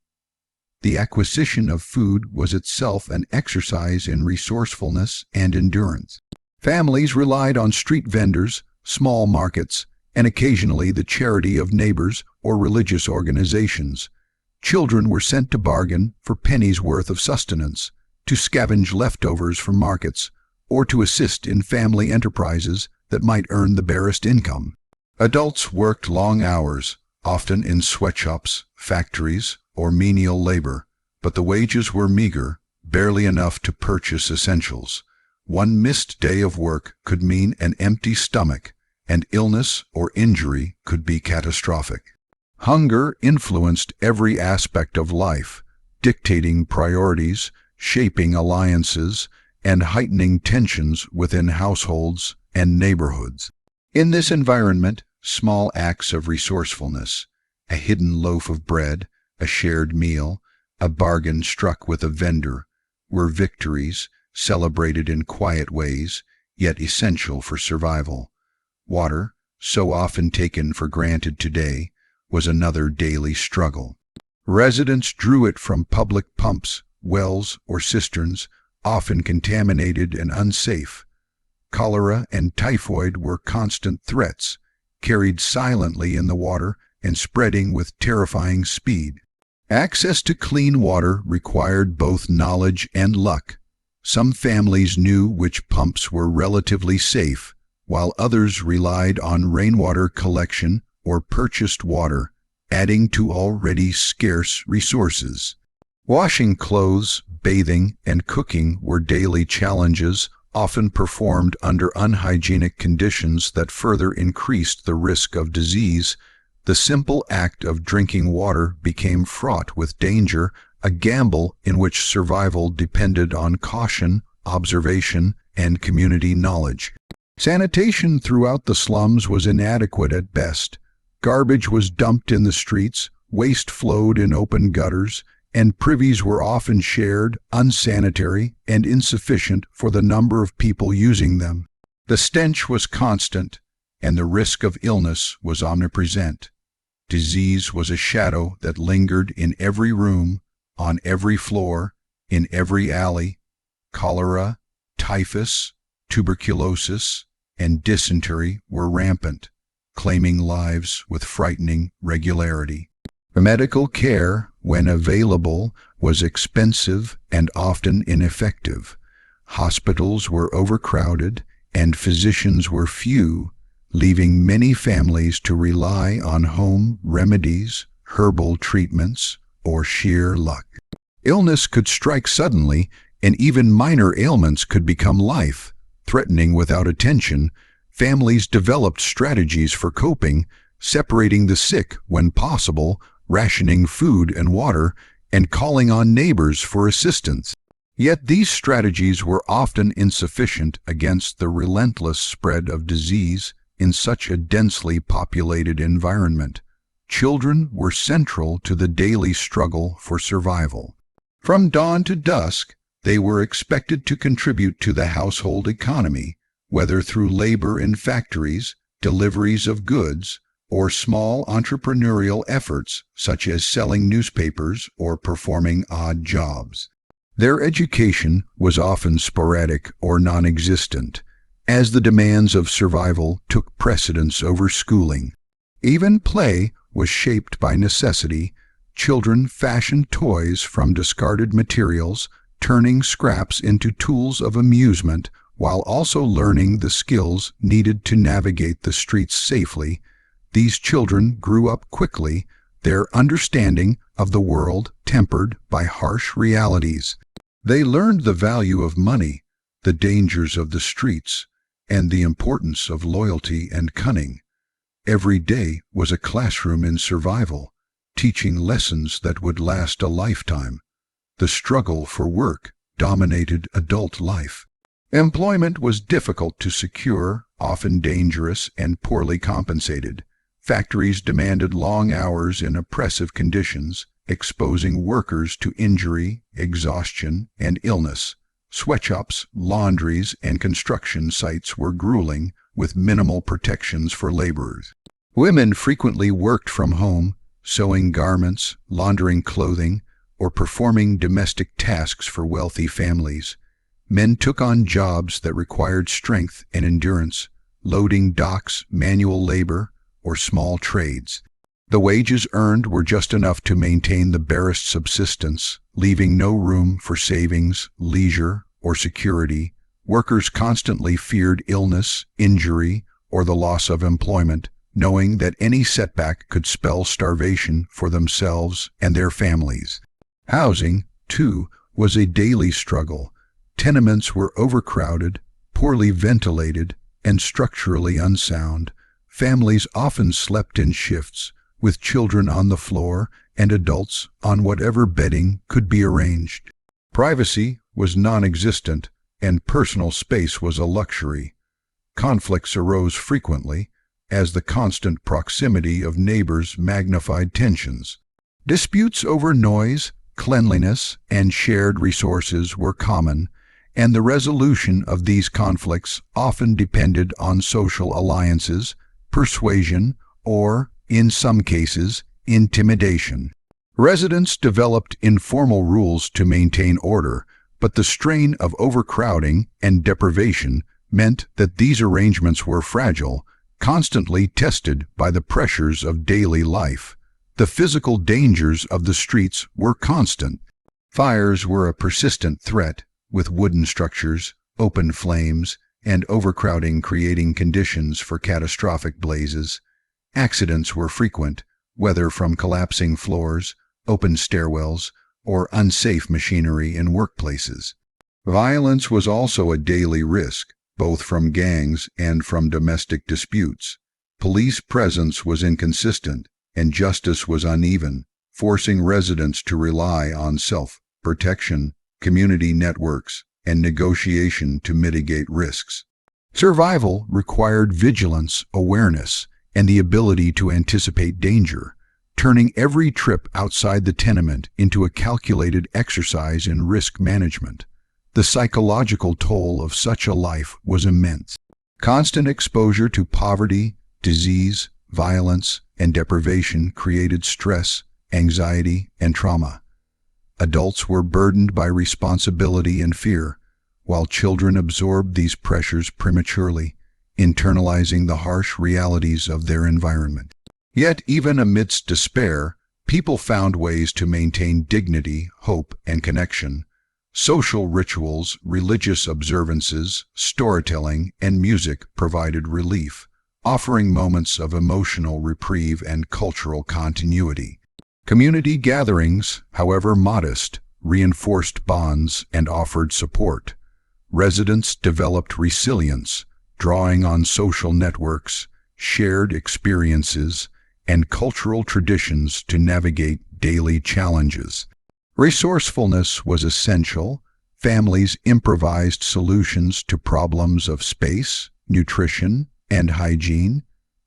The acquisition of food was itself an exercise in resourcefulness and endurance. Families relied on street vendors, small markets, and occasionally the charity of neighbors or religious organizations. Children were sent to bargain for pennies' worth of sustenance, to scavenge leftovers from markets, or to assist in family enterprises that might earn the barest income. Adults worked long hours, often in sweatshops, factories, or menial labor, but the wages were meager, barely enough to purchase essentials. One missed day of work could mean an empty stomach, and illness or injury could be catastrophic. Hunger influenced every aspect of life, dictating priorities, shaping alliances, and heightening tensions within households and neighborhoods. In this environment, small acts of resourcefulness, a hidden loaf of bread, a shared meal, a bargain struck with a vendor, were victories celebrated in quiet ways, yet essential for survival. Water, so often taken for granted today, was another daily struggle. Residents drew it from public pumps, wells, or cisterns, often contaminated and unsafe. Cholera and typhoid were constant threats, carried silently in the water and spreading with terrifying speed. Access to clean water required both knowledge and luck. Some families knew which pumps were relatively safe, while others relied on rainwater collection or purchased water, adding to already scarce resources. Washing clothes, bathing, and cooking were daily challenges, often performed under unhygienic conditions that further increased the risk of disease. The simple act of drinking water became fraught with danger, a gamble in which survival depended on caution, observation, and community knowledge. Sanitation throughout the slums was inadequate at best. Garbage was dumped in the streets, waste flowed in open gutters, and privies were often shared, unsanitary, and insufficient for the number of people using them. The stench was constant, and the risk of illness was omnipresent. Disease was a shadow that lingered in every room, on every floor, in every alley. Cholera, typhus, tuberculosis, and dysentery were rampant, claiming lives with frightening regularity. Medical care, when available, was expensive and often ineffective. Hospitals were overcrowded, and physicians were few, leaving many families to rely on home remedies, herbal treatments, or sheer luck. Illness could strike suddenly, and even minor ailments could become life-threatening without attention. Families developed strategies for coping, separating the sick when possible, rationing food and water, and calling on neighbors for assistance. Yet these strategies were often insufficient against the relentless spread of disease in such a densely populated environment. Children were central to the daily struggle for survival. From dawn to dusk, they were expected to contribute to the household economy, whether through labor in factories, deliveries of goods, or small entrepreneurial efforts such as selling newspapers or performing odd jobs. Their education was often sporadic or non-existent, as the demands of survival took precedence over schooling. Even play was shaped by necessity. Children fashioned toys from discarded materials, turning scraps into tools of amusement while also learning the skills needed to navigate the streets safely. These children grew up quickly, their understanding of the world tempered by harsh realities. They learned the value of money, the dangers of the streets, and the importance of loyalty and cunning. Every day was a classroom in survival, teaching lessons that would last a lifetime. The struggle for work dominated adult life. Employment was difficult to secure, often dangerous and poorly compensated. Factories demanded long hours in oppressive conditions, exposing workers to injury, exhaustion, and illness. Sweatshops, laundries, and construction sites were grueling, with minimal protections for laborers. Women frequently worked from home, sewing garments, laundering clothing, or performing domestic tasks for wealthy families. Men took on jobs that required strength and endurance, loading docks, manual labor, or small trades. The wages earned were just enough to maintain the barest subsistence, leaving no room for savings, leisure, or security. Workers constantly feared illness, injury, or the loss of employment, knowing that any setback could spell starvation for themselves and their families. Housing, too, was a daily struggle. Tenements were overcrowded, poorly ventilated, and structurally unsound. Families often slept in shifts, with children on the floor and adults on whatever bedding could be arranged. Privacy was non-existent, and personal space was a luxury. Conflicts arose frequently, as the constant proximity of neighbors magnified tensions. Disputes over noise, cleanliness, and shared resources were common, and the resolution of these conflicts often depended on social alliances, persuasion, or, in some cases, intimidation. Residents developed informal rules to maintain order, but the strain of overcrowding and deprivation meant that these arrangements were fragile, constantly tested by the pressures of daily life. The physical dangers of the streets were constant. Fires were a persistent threat, with wooden structures, open flames, and overcrowding creating conditions for catastrophic blazes. Accidents were frequent, whether from collapsing floors, open stairwells, or unsafe machinery in workplaces. Violence was also a daily risk, both from gangs and from domestic disputes. Police presence was inconsistent, and justice was uneven, forcing residents to rely on self-protection, community networks, and negotiation to mitigate risks. Survival required vigilance, awareness, and the ability to anticipate danger, turning every trip outside the tenement into a calculated exercise in risk management. The psychological toll of such a life was immense. Constant exposure to poverty, disease, violence, and deprivation created stress, anxiety, and trauma. Adults were burdened by responsibility and fear, while children absorbed these pressures prematurely, internalizing the harsh realities of their environment. Yet, even amidst despair, people found ways to maintain dignity, hope, and connection. Social rituals, religious observances, storytelling, and music provided relief, offering moments of emotional reprieve and cultural continuity. Community gatherings, however modest, reinforced bonds and offered support. Residents developed resilience, drawing on social networks, shared experiences, and cultural traditions to navigate daily challenges. Resourcefulness was essential. Families improvised solutions to problems of space, nutrition, and hygiene.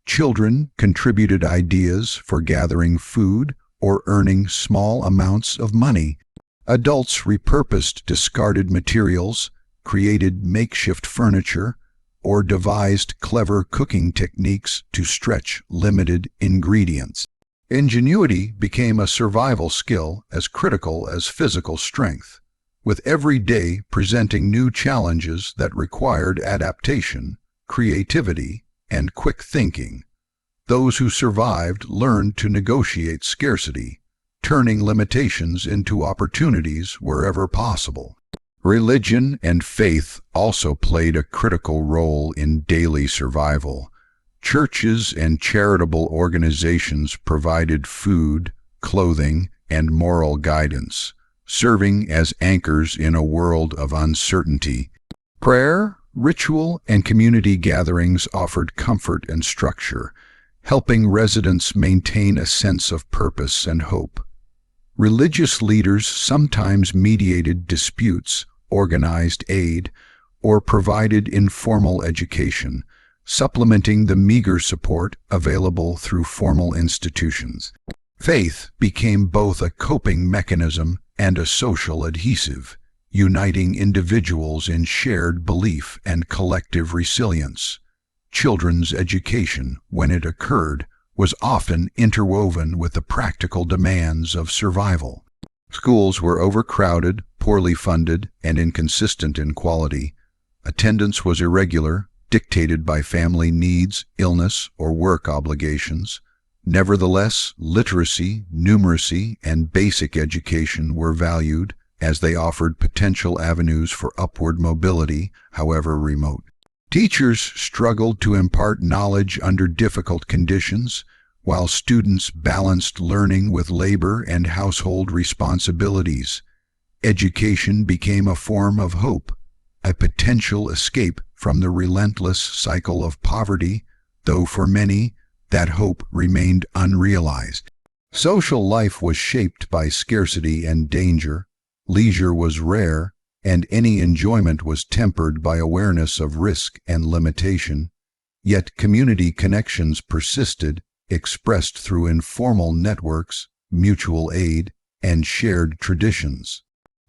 Children contributed ideas for gathering food or earning small amounts of money. Adults repurposed discarded materials, created makeshift furniture, or devised clever cooking techniques to stretch limited ingredients. Ingenuity became a survival skill as critical as physical strength, with every day presenting new challenges that required adaptation, creativity, and quick thinking. Those who survived learned to negotiate scarcity, turning limitations into opportunities wherever possible. Religion and faith also played a critical role in daily survival. Churches and charitable organizations provided food, clothing, and moral guidance, serving as anchors in a world of uncertainty. Prayer, ritual, and community gatherings offered comfort and structure, helping residents maintain a sense of purpose and hope. Religious leaders sometimes mediated disputes, organized aid, or provided informal education, supplementing the meager support available through formal institutions. Faith became both a coping mechanism and a social adhesive, uniting individuals in shared belief and collective resilience. Children's education, when it occurred, was often interwoven with the practical demands of survival. Schools were overcrowded, poorly funded, and inconsistent in quality. Attendance was irregular, dictated by family needs, illness, or work obligations. Nevertheless, literacy, numeracy, and basic education were valued, as they offered potential avenues for upward mobility, however remote. Teachers struggled to impart knowledge under difficult conditions, while students balanced learning with labor and household responsibilities. Education became a form of hope, a potential escape from the relentless cycle of poverty, though for many, that hope remained unrealized. Social life was shaped by scarcity and danger. Leisure was rare, and any enjoyment was tempered by awareness of risk and limitation. Yet community connections persisted, expressed through informal networks, mutual aid, and shared traditions.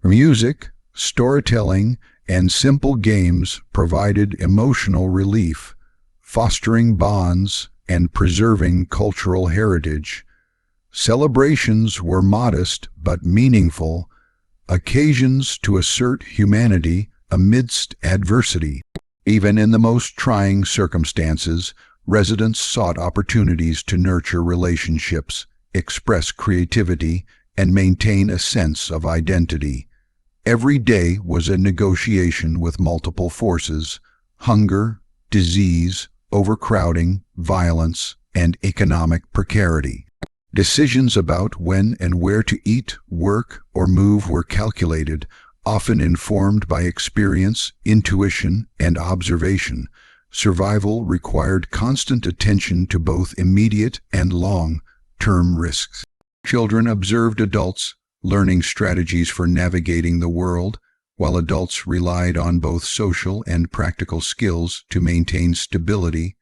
Music, storytelling, and simple games provided emotional relief, fostering bonds and preserving cultural heritage. Celebrations were modest but meaningful, occasions to assert humanity amidst adversity. Even in the most trying circumstances, residents sought opportunities to nurture relationships, express creativity, and maintain a sense of identity. Every day was a negotiation with multiple forces: hunger, disease, overcrowding, violence, and economic precarity. Decisions about when and where to eat, work, or move were calculated, often informed by experience, intuition, and observation. Survival required constant attention to both immediate and long-term risks. Children observed adults, learning strategies for navigating the world, while adults relied on both social and practical skills to maintain stability.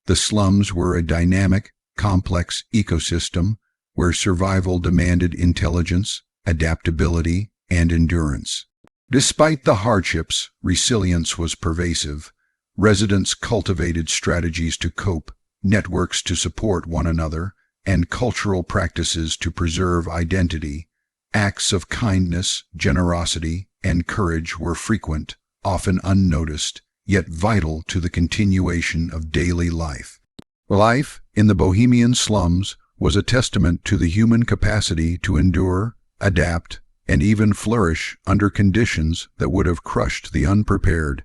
The slums were a dynamic, complex ecosystem where survival demanded intelligence, adaptability, and endurance. Despite the hardships, resilience was pervasive. Residents cultivated strategies to cope, networks to support one another, and cultural practices to preserve identity. Acts of kindness, generosity, and courage were frequent, often unnoticed, yet vital to the continuation of daily life. Life in the Bohemian slums was a testament to the human capacity to endure, adapt, and even flourish under conditions that would have crushed the unprepared.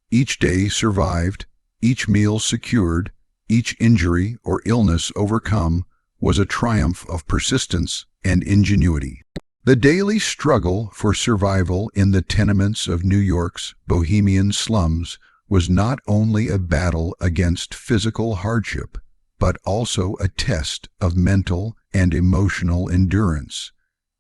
Each day survived, each meal secured, each injury or illness overcome was a triumph of persistence and ingenuity. The daily struggle for survival in the tenements of New York's Bohemian slums was not only a battle against physical hardship, but also a test of mental and emotional endurance.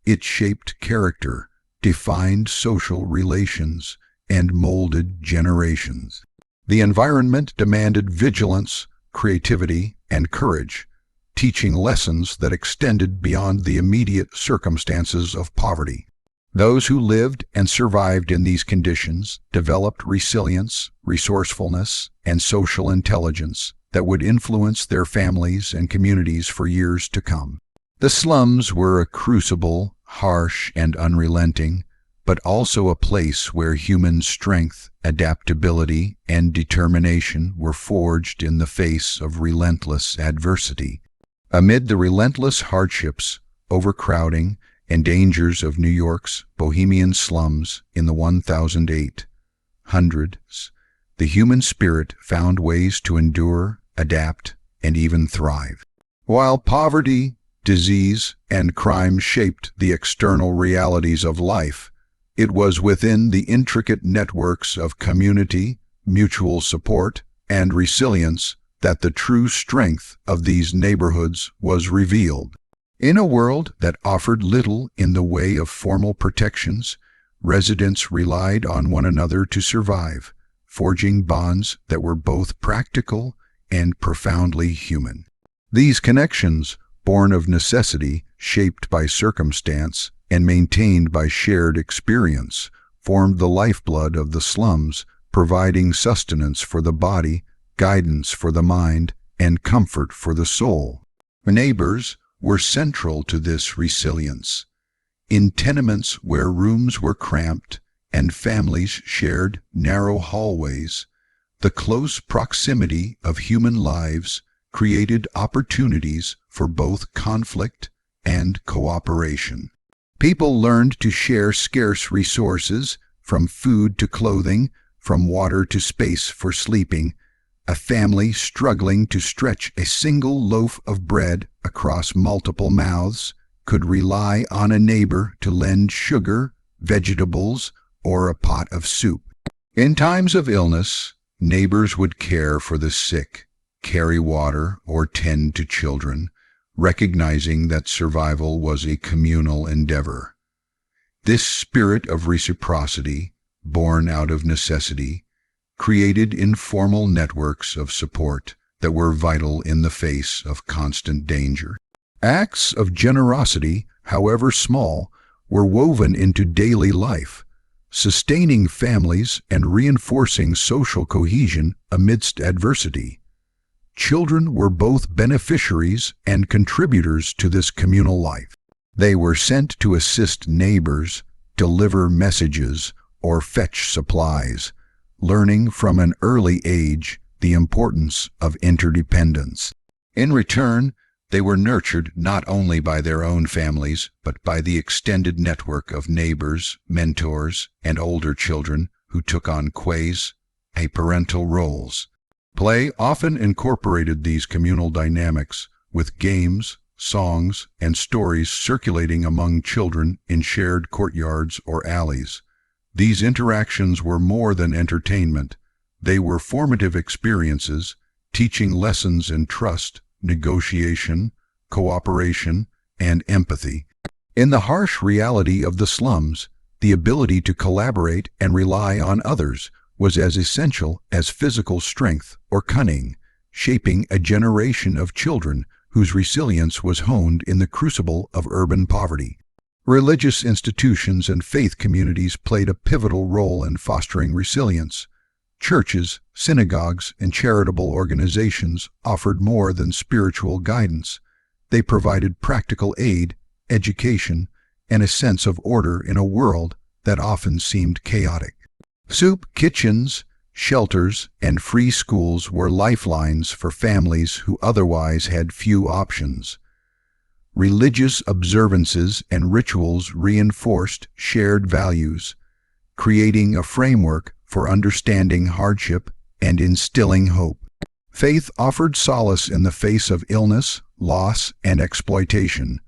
It shaped character, defined social relations, and molded generations. The environment demanded vigilance, creativity, and courage, teaching lessons that extended beyond the immediate circumstances of poverty. Those who lived and survived in these conditions developed resilience, resourcefulness, and social intelligence that would influence their families and communities for years to come. The slums were a crucible, harsh and unrelenting, but also a place where human strength, adaptability, and determination were forged in the face of relentless adversity. Amid the relentless hardships, overcrowding, and dangers of New York's Bohemian slums in the 1800s, the human spirit found ways to endure, adapt, and even thrive. While poverty, disease, and crime shaped the external realities of life, it was within the intricate networks of community, mutual support, and resilience that the true strength of these neighborhoods was revealed. In a world that offered little in the way of formal protections, residents relied on one another to survive, forging bonds that were both practical and profoundly human. These connections, born of necessity, shaped by circumstance, and maintained by shared experience, formed the lifeblood of the slums, providing sustenance for the body, guidance for the mind, and comfort for the soul. Neighbors were central to this resilience. In tenements where rooms were cramped and families shared narrow hallways, the close proximity of human lives created opportunities for both conflict and cooperation. People learned to share scarce resources, from food to clothing, from water to space for sleeping. A family struggling to stretch a single loaf of bread across multiple mouths could rely on a neighbor to lend sugar, vegetables, or a pot of soup. In times of illness, neighbors would care for the sick, carry water, or tend to children, recognizing that survival was a communal endeavor. This spirit of reciprocity, born out of necessity, created informal networks of support that were vital in the face of constant danger. Acts of generosity, however small, were woven into daily life, sustaining families and reinforcing social cohesion amidst adversity. Children were both beneficiaries and contributors to this communal life. They were sent to assist neighbors, deliver messages, or fetch supplies, learning from an early age the importance of interdependence. In return, they were nurtured not only by their own families, but by the extended network of neighbors, mentors, and older children who took on parental roles. Play often incorporated these communal dynamics, with games, songs, and stories circulating among children in shared courtyards or alleys. These interactions were more than entertainment. They were formative experiences, teaching lessons in trust, negotiation, cooperation, and empathy. In the harsh reality of the slums, the ability to collaborate and rely on others was as essential as physical strength or cunning, shaping a generation of children whose resilience was honed in the crucible of urban poverty. Religious institutions and faith communities played a pivotal role in fostering resilience. Churches, synagogues, and charitable organizations offered more than spiritual guidance. They provided practical aid, education, and a sense of order in a world that often seemed chaotic. Soup kitchens, shelters, and free schools were lifelines for families who otherwise had few options. Religious observances and rituals reinforced shared values, creating a framework for understanding hardship and instilling hope. Faith offered solace in the face of illness, loss, and exploitation,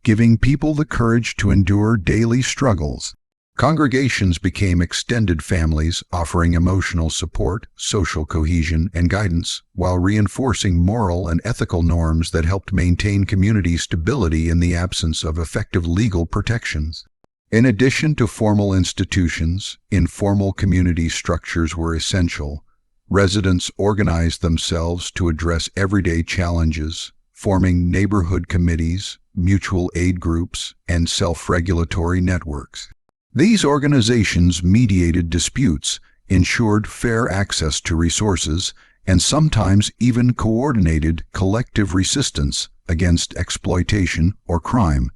giving people the courage to endure daily struggles. Congregations became extended families, offering emotional support, social cohesion, and guidance, while reinforcing moral and ethical norms that helped maintain community stability in the absence of effective legal protections. In addition to formal institutions, informal community structures were essential. residents organized themselves to address everyday challenges, forming neighborhood committees, mutual aid groups, and self-regulatory networks. These organizations mediated disputes, ensured fair access to resources, and sometimes even coordinated collective resistance against exploitation or crime.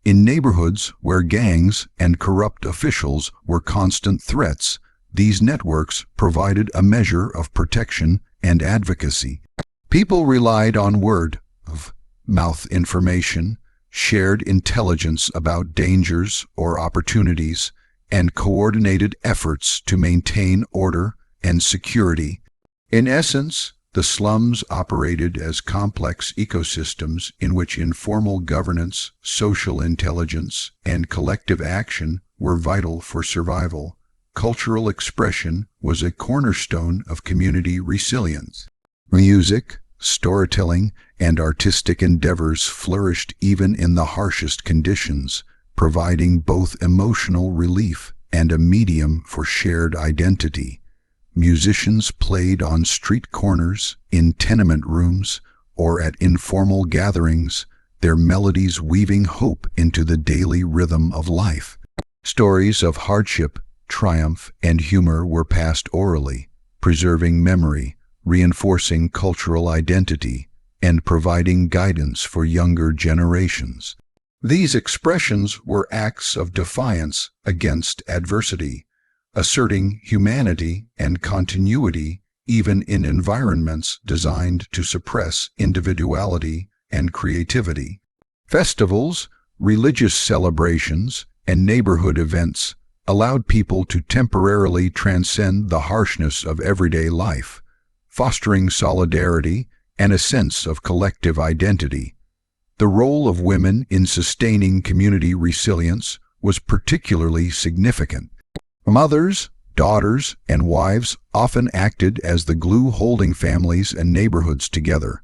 In neighborhoods where gangs and corrupt officials were constant threats, these networks provided a measure of protection and advocacy. People relied on word-of-mouth information, shared intelligence about dangers or opportunities, and coordinated efforts to maintain order and security. In essence, the slums operated as complex ecosystems in which informal governance, social intelligence, and collective action were vital for survival. Cultural expression was a cornerstone of community resilience. Music, storytelling, and artistic endeavors flourished even in the harshest conditions, providing both emotional relief and a medium for shared identity. Musicians played on street corners, in tenement rooms, or at informal gatherings, their melodies weaving hope into the daily rhythm of life. Stories of hardship, triumph, and humor were passed orally, preserving memory, reinforcing cultural identity, and providing guidance for younger generations. These expressions were acts of defiance against adversity, asserting humanity and continuity even in environments designed to suppress individuality and creativity. Festivals, religious celebrations, and neighborhood events allowed people to temporarily transcend the harshness of everyday life, fostering solidarity and a sense of collective identity. The role of women in sustaining community resilience was particularly significant. Mothers, daughters, and wives often acted as the glue holding families and neighborhoods together.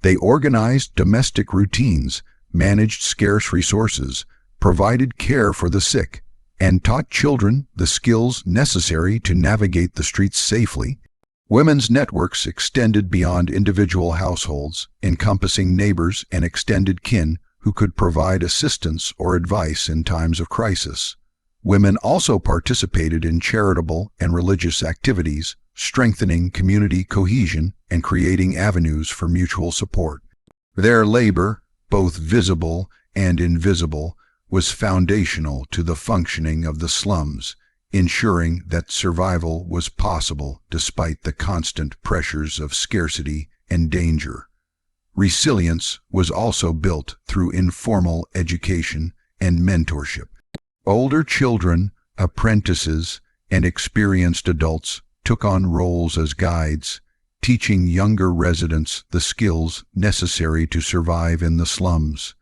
They organized domestic routines, managed scarce resources, provided care for the sick, and taught children the skills necessary to navigate the streets safely. Women's networks extended beyond individual households, encompassing neighbors and extended kin who could provide assistance or advice in times of crisis. Women also participated in charitable and religious activities, strengthening community cohesion and creating avenues for mutual support. Their labor, both visible and invisible, was foundational to the functioning of the slums, ensuring that survival was possible despite the constant pressures of scarcity and danger. Resilience was also built through informal education and mentorship. Older children, apprentices, and experienced adults took on roles as guides, teaching younger residents the skills necessary to survive in the slums.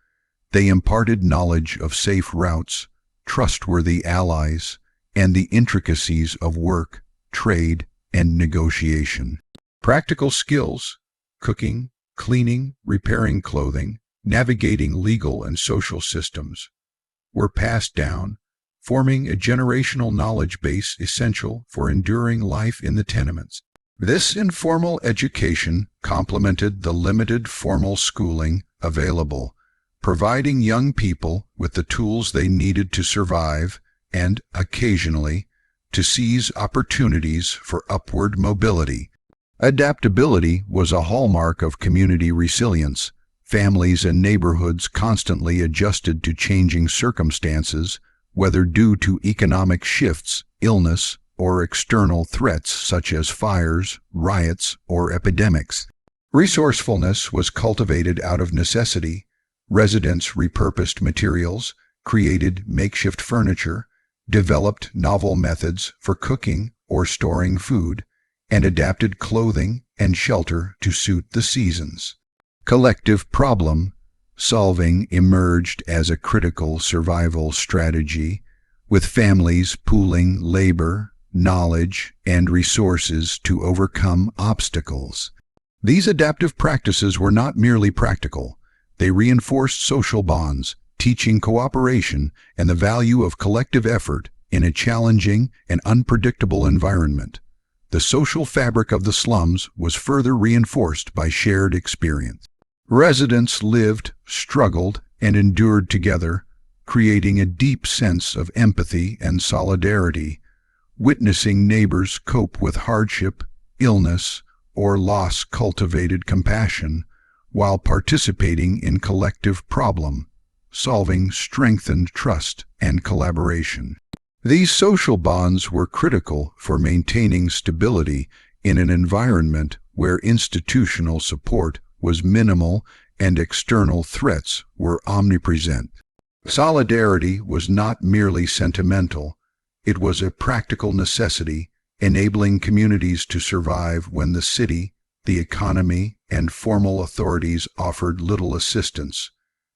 They imparted knowledge of safe routes, trustworthy allies, and the intricacies of work, trade, and negotiation. Practical skills, cooking, cleaning, repairing clothing, navigating legal and social systems, were passed down, forming a generational knowledge base essential for enduring life in the tenements. This informal education complemented the limited formal schooling available, providing young people with the tools they needed to survive and, occasionally, to seize opportunities for upward mobility. Adaptability was a hallmark of community resilience. Families and neighborhoods constantly adjusted to changing circumstances, whether due to economic shifts, illness, or external threats such as fires, riots, or epidemics. Resourcefulness was cultivated out of necessity. Residents repurposed materials, created makeshift furniture, developed novel methods for cooking or storing food, and adapted clothing and shelter to suit the seasons. Collective problem solving emerged as a critical survival strategy, with families pooling labor, knowledge, and resources to overcome obstacles. These adaptive practices were not merely practical. They reinforced social bonds, teaching cooperation and the value of collective effort in a challenging and unpredictable environment. the social fabric of the slums was further reinforced by shared experience. Residents lived, struggled, and endured together, creating a deep sense of empathy and solidarity. Witnessing neighbors cope with hardship, illness, or loss cultivated compassion, while participating in collective problem-solving strengthened trust and collaboration. These social bonds were critical for maintaining stability in an environment where institutional support was minimal and external threats were omnipresent. Solidarity was not merely sentimental, it was a practical necessity, enabling communities to survive when the city, the economy, and formal authorities offered little assistance.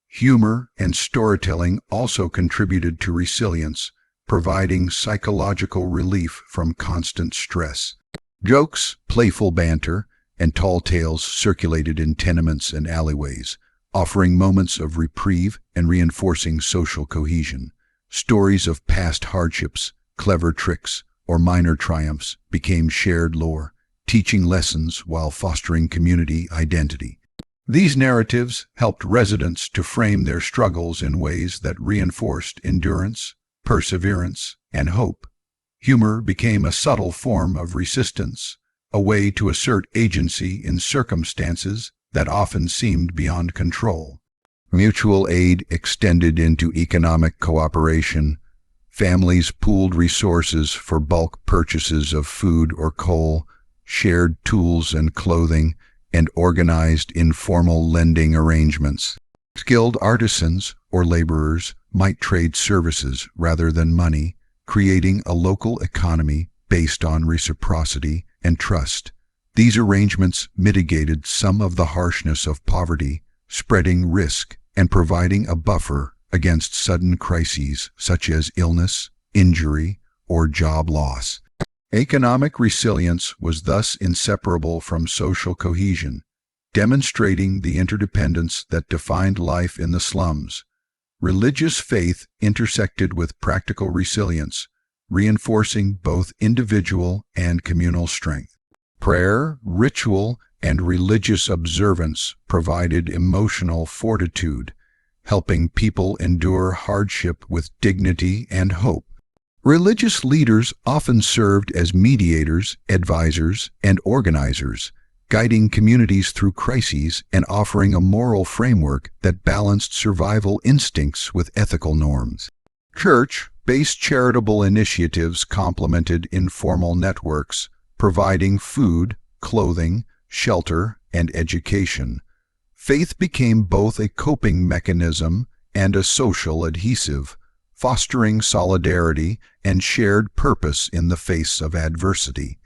Humor and storytelling also contributed to resilience, providing psychological relief from constant stress. Jokes, playful banter, and tall tales circulated in tenements and alleyways, offering moments of reprieve and reinforcing social cohesion. Stories of past hardships, clever tricks, or minor triumphs became shared lore, teaching lessons while fostering community identity. These narratives helped residents to frame their struggles in ways that reinforced endurance, perseverance, and hope. Humor became a subtle form of resistance, a way to assert agency in circumstances that often seemed beyond control. Mutual aid extended into economic cooperation. Families pooled resources for bulk purchases of food or coal, shared tools and clothing, and organized informal lending arrangements. Skilled artisans or laborers might trade services rather than money, creating a local economy based on reciprocity and trust. These arrangements mitigated some of the harshness of poverty, spreading risk and providing a buffer against sudden crises such as illness, injury, or job loss. Economic resilience was thus inseparable from social cohesion, demonstrating the interdependence that defined life in the slums. Religious faith intersected with practical resilience, reinforcing both individual and communal strength. Prayer, ritual, and religious observance provided emotional fortitude, helping people endure hardship with dignity and hope. Religious leaders often served as mediators, advisors, and organizers, guiding communities through crises and offering a moral framework that balanced survival instincts with ethical norms. Church-based charitable initiatives complemented informal networks, providing food, clothing, shelter, and education. Faith became both a coping mechanism and a social adhesive, fostering solidarity and shared purpose in the face of adversity.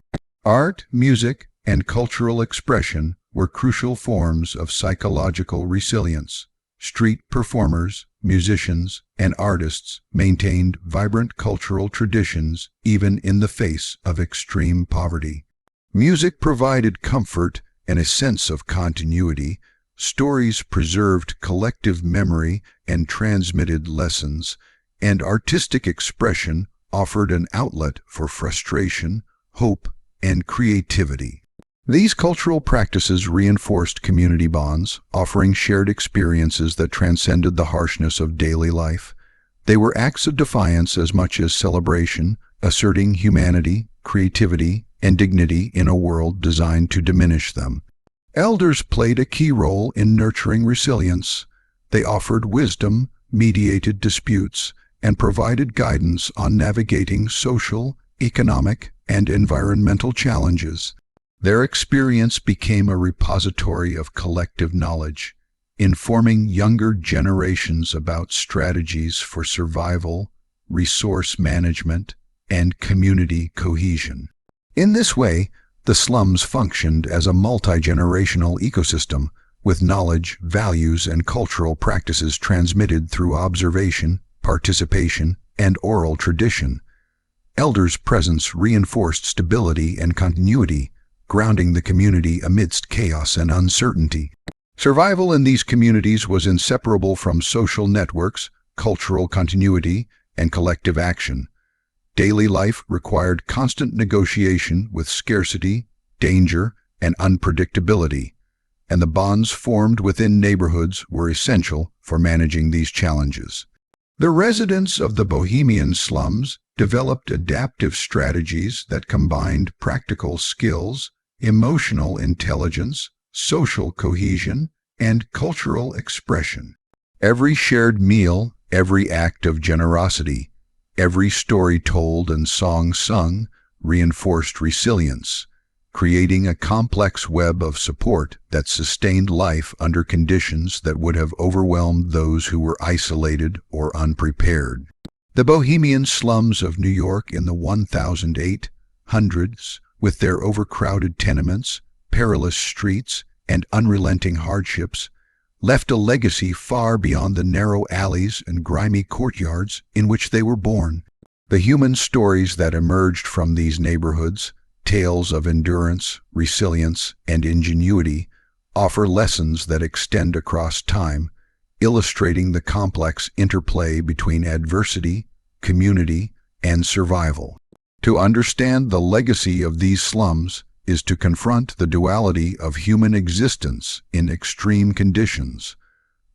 Art, music, and cultural expression were crucial forms of psychological resilience. Street performers, musicians, and artists maintained vibrant cultural traditions even in the face of extreme poverty. Music provided comfort and a sense of continuity. Stories preserved collective memory and transmitted lessons, and artistic expression offered an outlet for frustration, hope, and creativity. These cultural practices reinforced community bonds, offering shared experiences that transcended the harshness of daily life. They were acts of defiance as much as celebration, asserting humanity, creativity, and dignity in a world designed to diminish them. Elders played a key role in nurturing resilience. They offered wisdom, mediated disputes, and provided guidance on navigating social, economic, and environmental challenges. Their experience became a repository of collective knowledge, informing younger generations about strategies for survival, resource management, and community cohesion. In this way, the slums functioned as a multi-generational ecosystem, with knowledge, values, and cultural practices transmitted through observation, participation, and oral tradition. Elders' presence reinforced stability and continuity, grounding the community amidst chaos and uncertainty. Survival in these communities was inseparable from social networks, cultural continuity, and collective action. Daily life required constant negotiation with scarcity, danger, and unpredictability, and the bonds formed within neighborhoods were essential for managing these challenges. The residents of the Bohemian slums developed adaptive strategies that combined practical skills, emotional intelligence, social cohesion, and cultural expression. Every shared meal, every act of generosity, every story told and song sung reinforced resilience, creating a complex web of support that sustained life under conditions that would have overwhelmed those who were isolated or unprepared. The Bohemian slums of New York in the 1800s, with their overcrowded tenements, perilous streets, and unrelenting hardships, left a legacy far beyond the narrow alleys and grimy courtyards in which they were born. The human stories that emerged from these neighborhoods, tales of endurance, resilience, and ingenuity, offer lessons that extend across time, illustrating the complex interplay between adversity, community, and survival. To understand the legacy of these slums is to confront the duality of human existence in extreme conditions,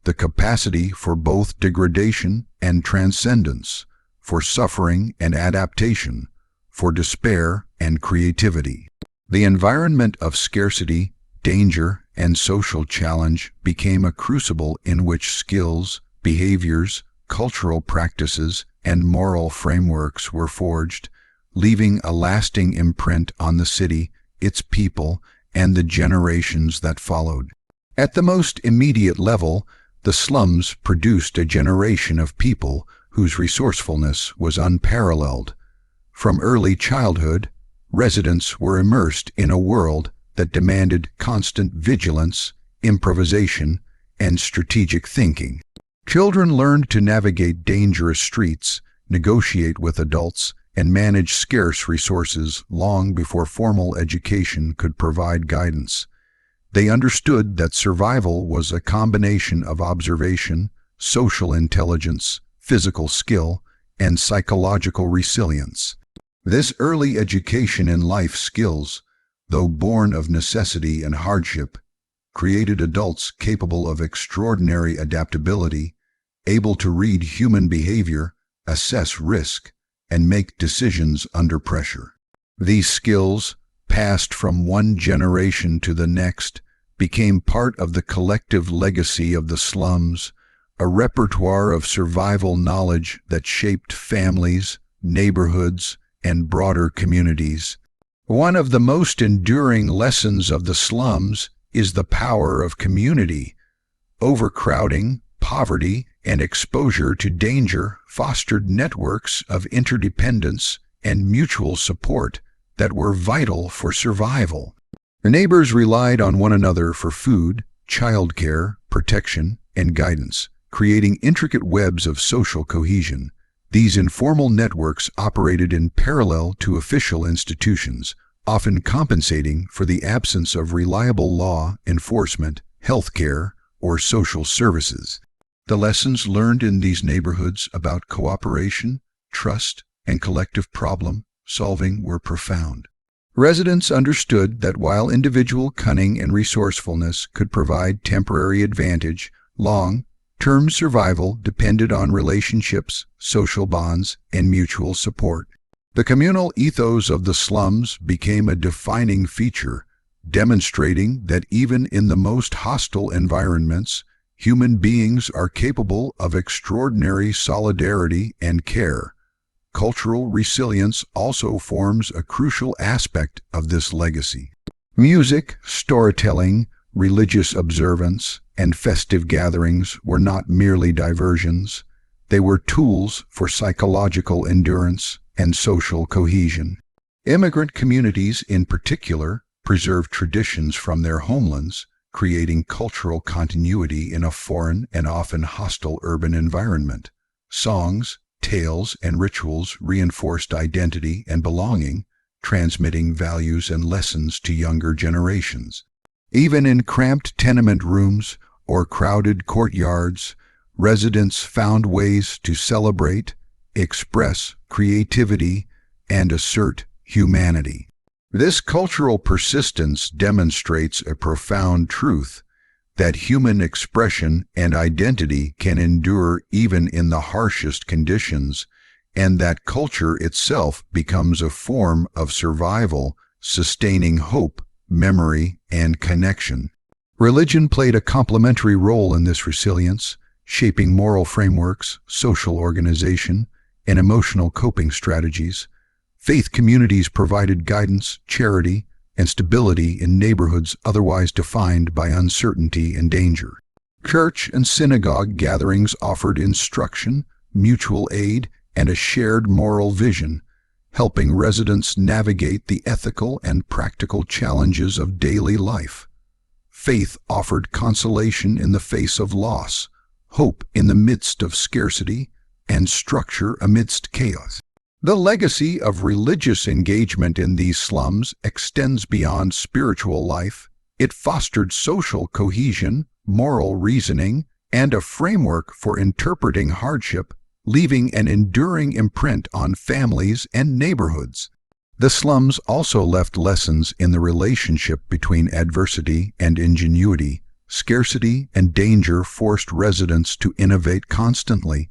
the capacity for both degradation and transcendence, for suffering and adaptation, for despair and creativity. The environment of scarcity, danger, and social challenge became a crucible in which skills, behaviors, cultural practices, and moral frameworks were forged, leaving a lasting imprint on the city, its people, and the generations that followed. At the most immediate level, the slums produced a generation of people whose resourcefulness was unparalleled. From early childhood, residents were immersed in a world that demanded constant vigilance, improvisation, and strategic thinking. Children learned to navigate dangerous streets, negotiate with adults, and manage scarce resources long before formal education could provide guidance. They understood that survival was a combination of observation, social intelligence, physical skill, and psychological resilience. This early education in life skills, though born of necessity and hardship, created adults capable of extraordinary adaptability, able to read human behavior, assess risk, and make decisions under pressure. These skills, passed from one generation to the next, became part of the collective legacy of the slums, a repertoire of survival knowledge that shaped families, neighborhoods, and broader communities. One of the most enduring lessons of the slums is the power of community. Overcrowding, poverty, and exposure to danger fostered networks of interdependence and mutual support that were vital for survival. The neighbors relied on one another for food, childcare, protection, and guidance, creating intricate webs of social cohesion. These informal networks operated in parallel to official institutions, often compensating for the absence of reliable law enforcement, healthcare, or social services. The lessons learned in these neighborhoods about cooperation, trust, and collective problem solving were profound. Residents understood that while individual cunning and resourcefulness could provide temporary advantage, long-term survival depended on relationships, social bonds, and mutual support. The communal ethos of the slums became a defining feature, demonstrating that even in the most hostile environments, human beings are capable of extraordinary solidarity and care. Cultural resilience also forms a crucial aspect of this legacy. Music, storytelling, religious observance, and festive gatherings were not merely diversions. They were tools for psychological endurance and social cohesion. Immigrant communities, in particular, preserved traditions from their homelands, creating cultural continuity in a foreign and often hostile urban environment. Songs, tales, and rituals reinforced identity and belonging, transmitting values and lessons to younger generations. Even in cramped tenement rooms or crowded courtyards, residents found ways to celebrate, express creativity, and assert humanity. This cultural persistence demonstrates a profound truth that human expression and identity can endure even in the harshest conditions, and that culture itself becomes a form of survival, sustaining hope, memory, and connection. Religion played a complementary role in this resilience, shaping moral frameworks, social organization, and emotional coping strategies. Faith communities provided guidance, charity, and stability in neighborhoods otherwise defined by uncertainty and danger. Church and synagogue gatherings offered instruction, mutual aid, and a shared moral vision, helping residents navigate the ethical and practical challenges of daily life. Faith offered consolation in the face of loss, hope in the midst of scarcity, and structure amidst chaos. The legacy of religious engagement in these slums extends beyond spiritual life. It fostered social cohesion, moral reasoning, and a framework for interpreting hardship, leaving an enduring imprint on families and neighborhoods. The slums also left lessons in the relationship between adversity and ingenuity. Scarcity and danger forced residents to innovate constantly,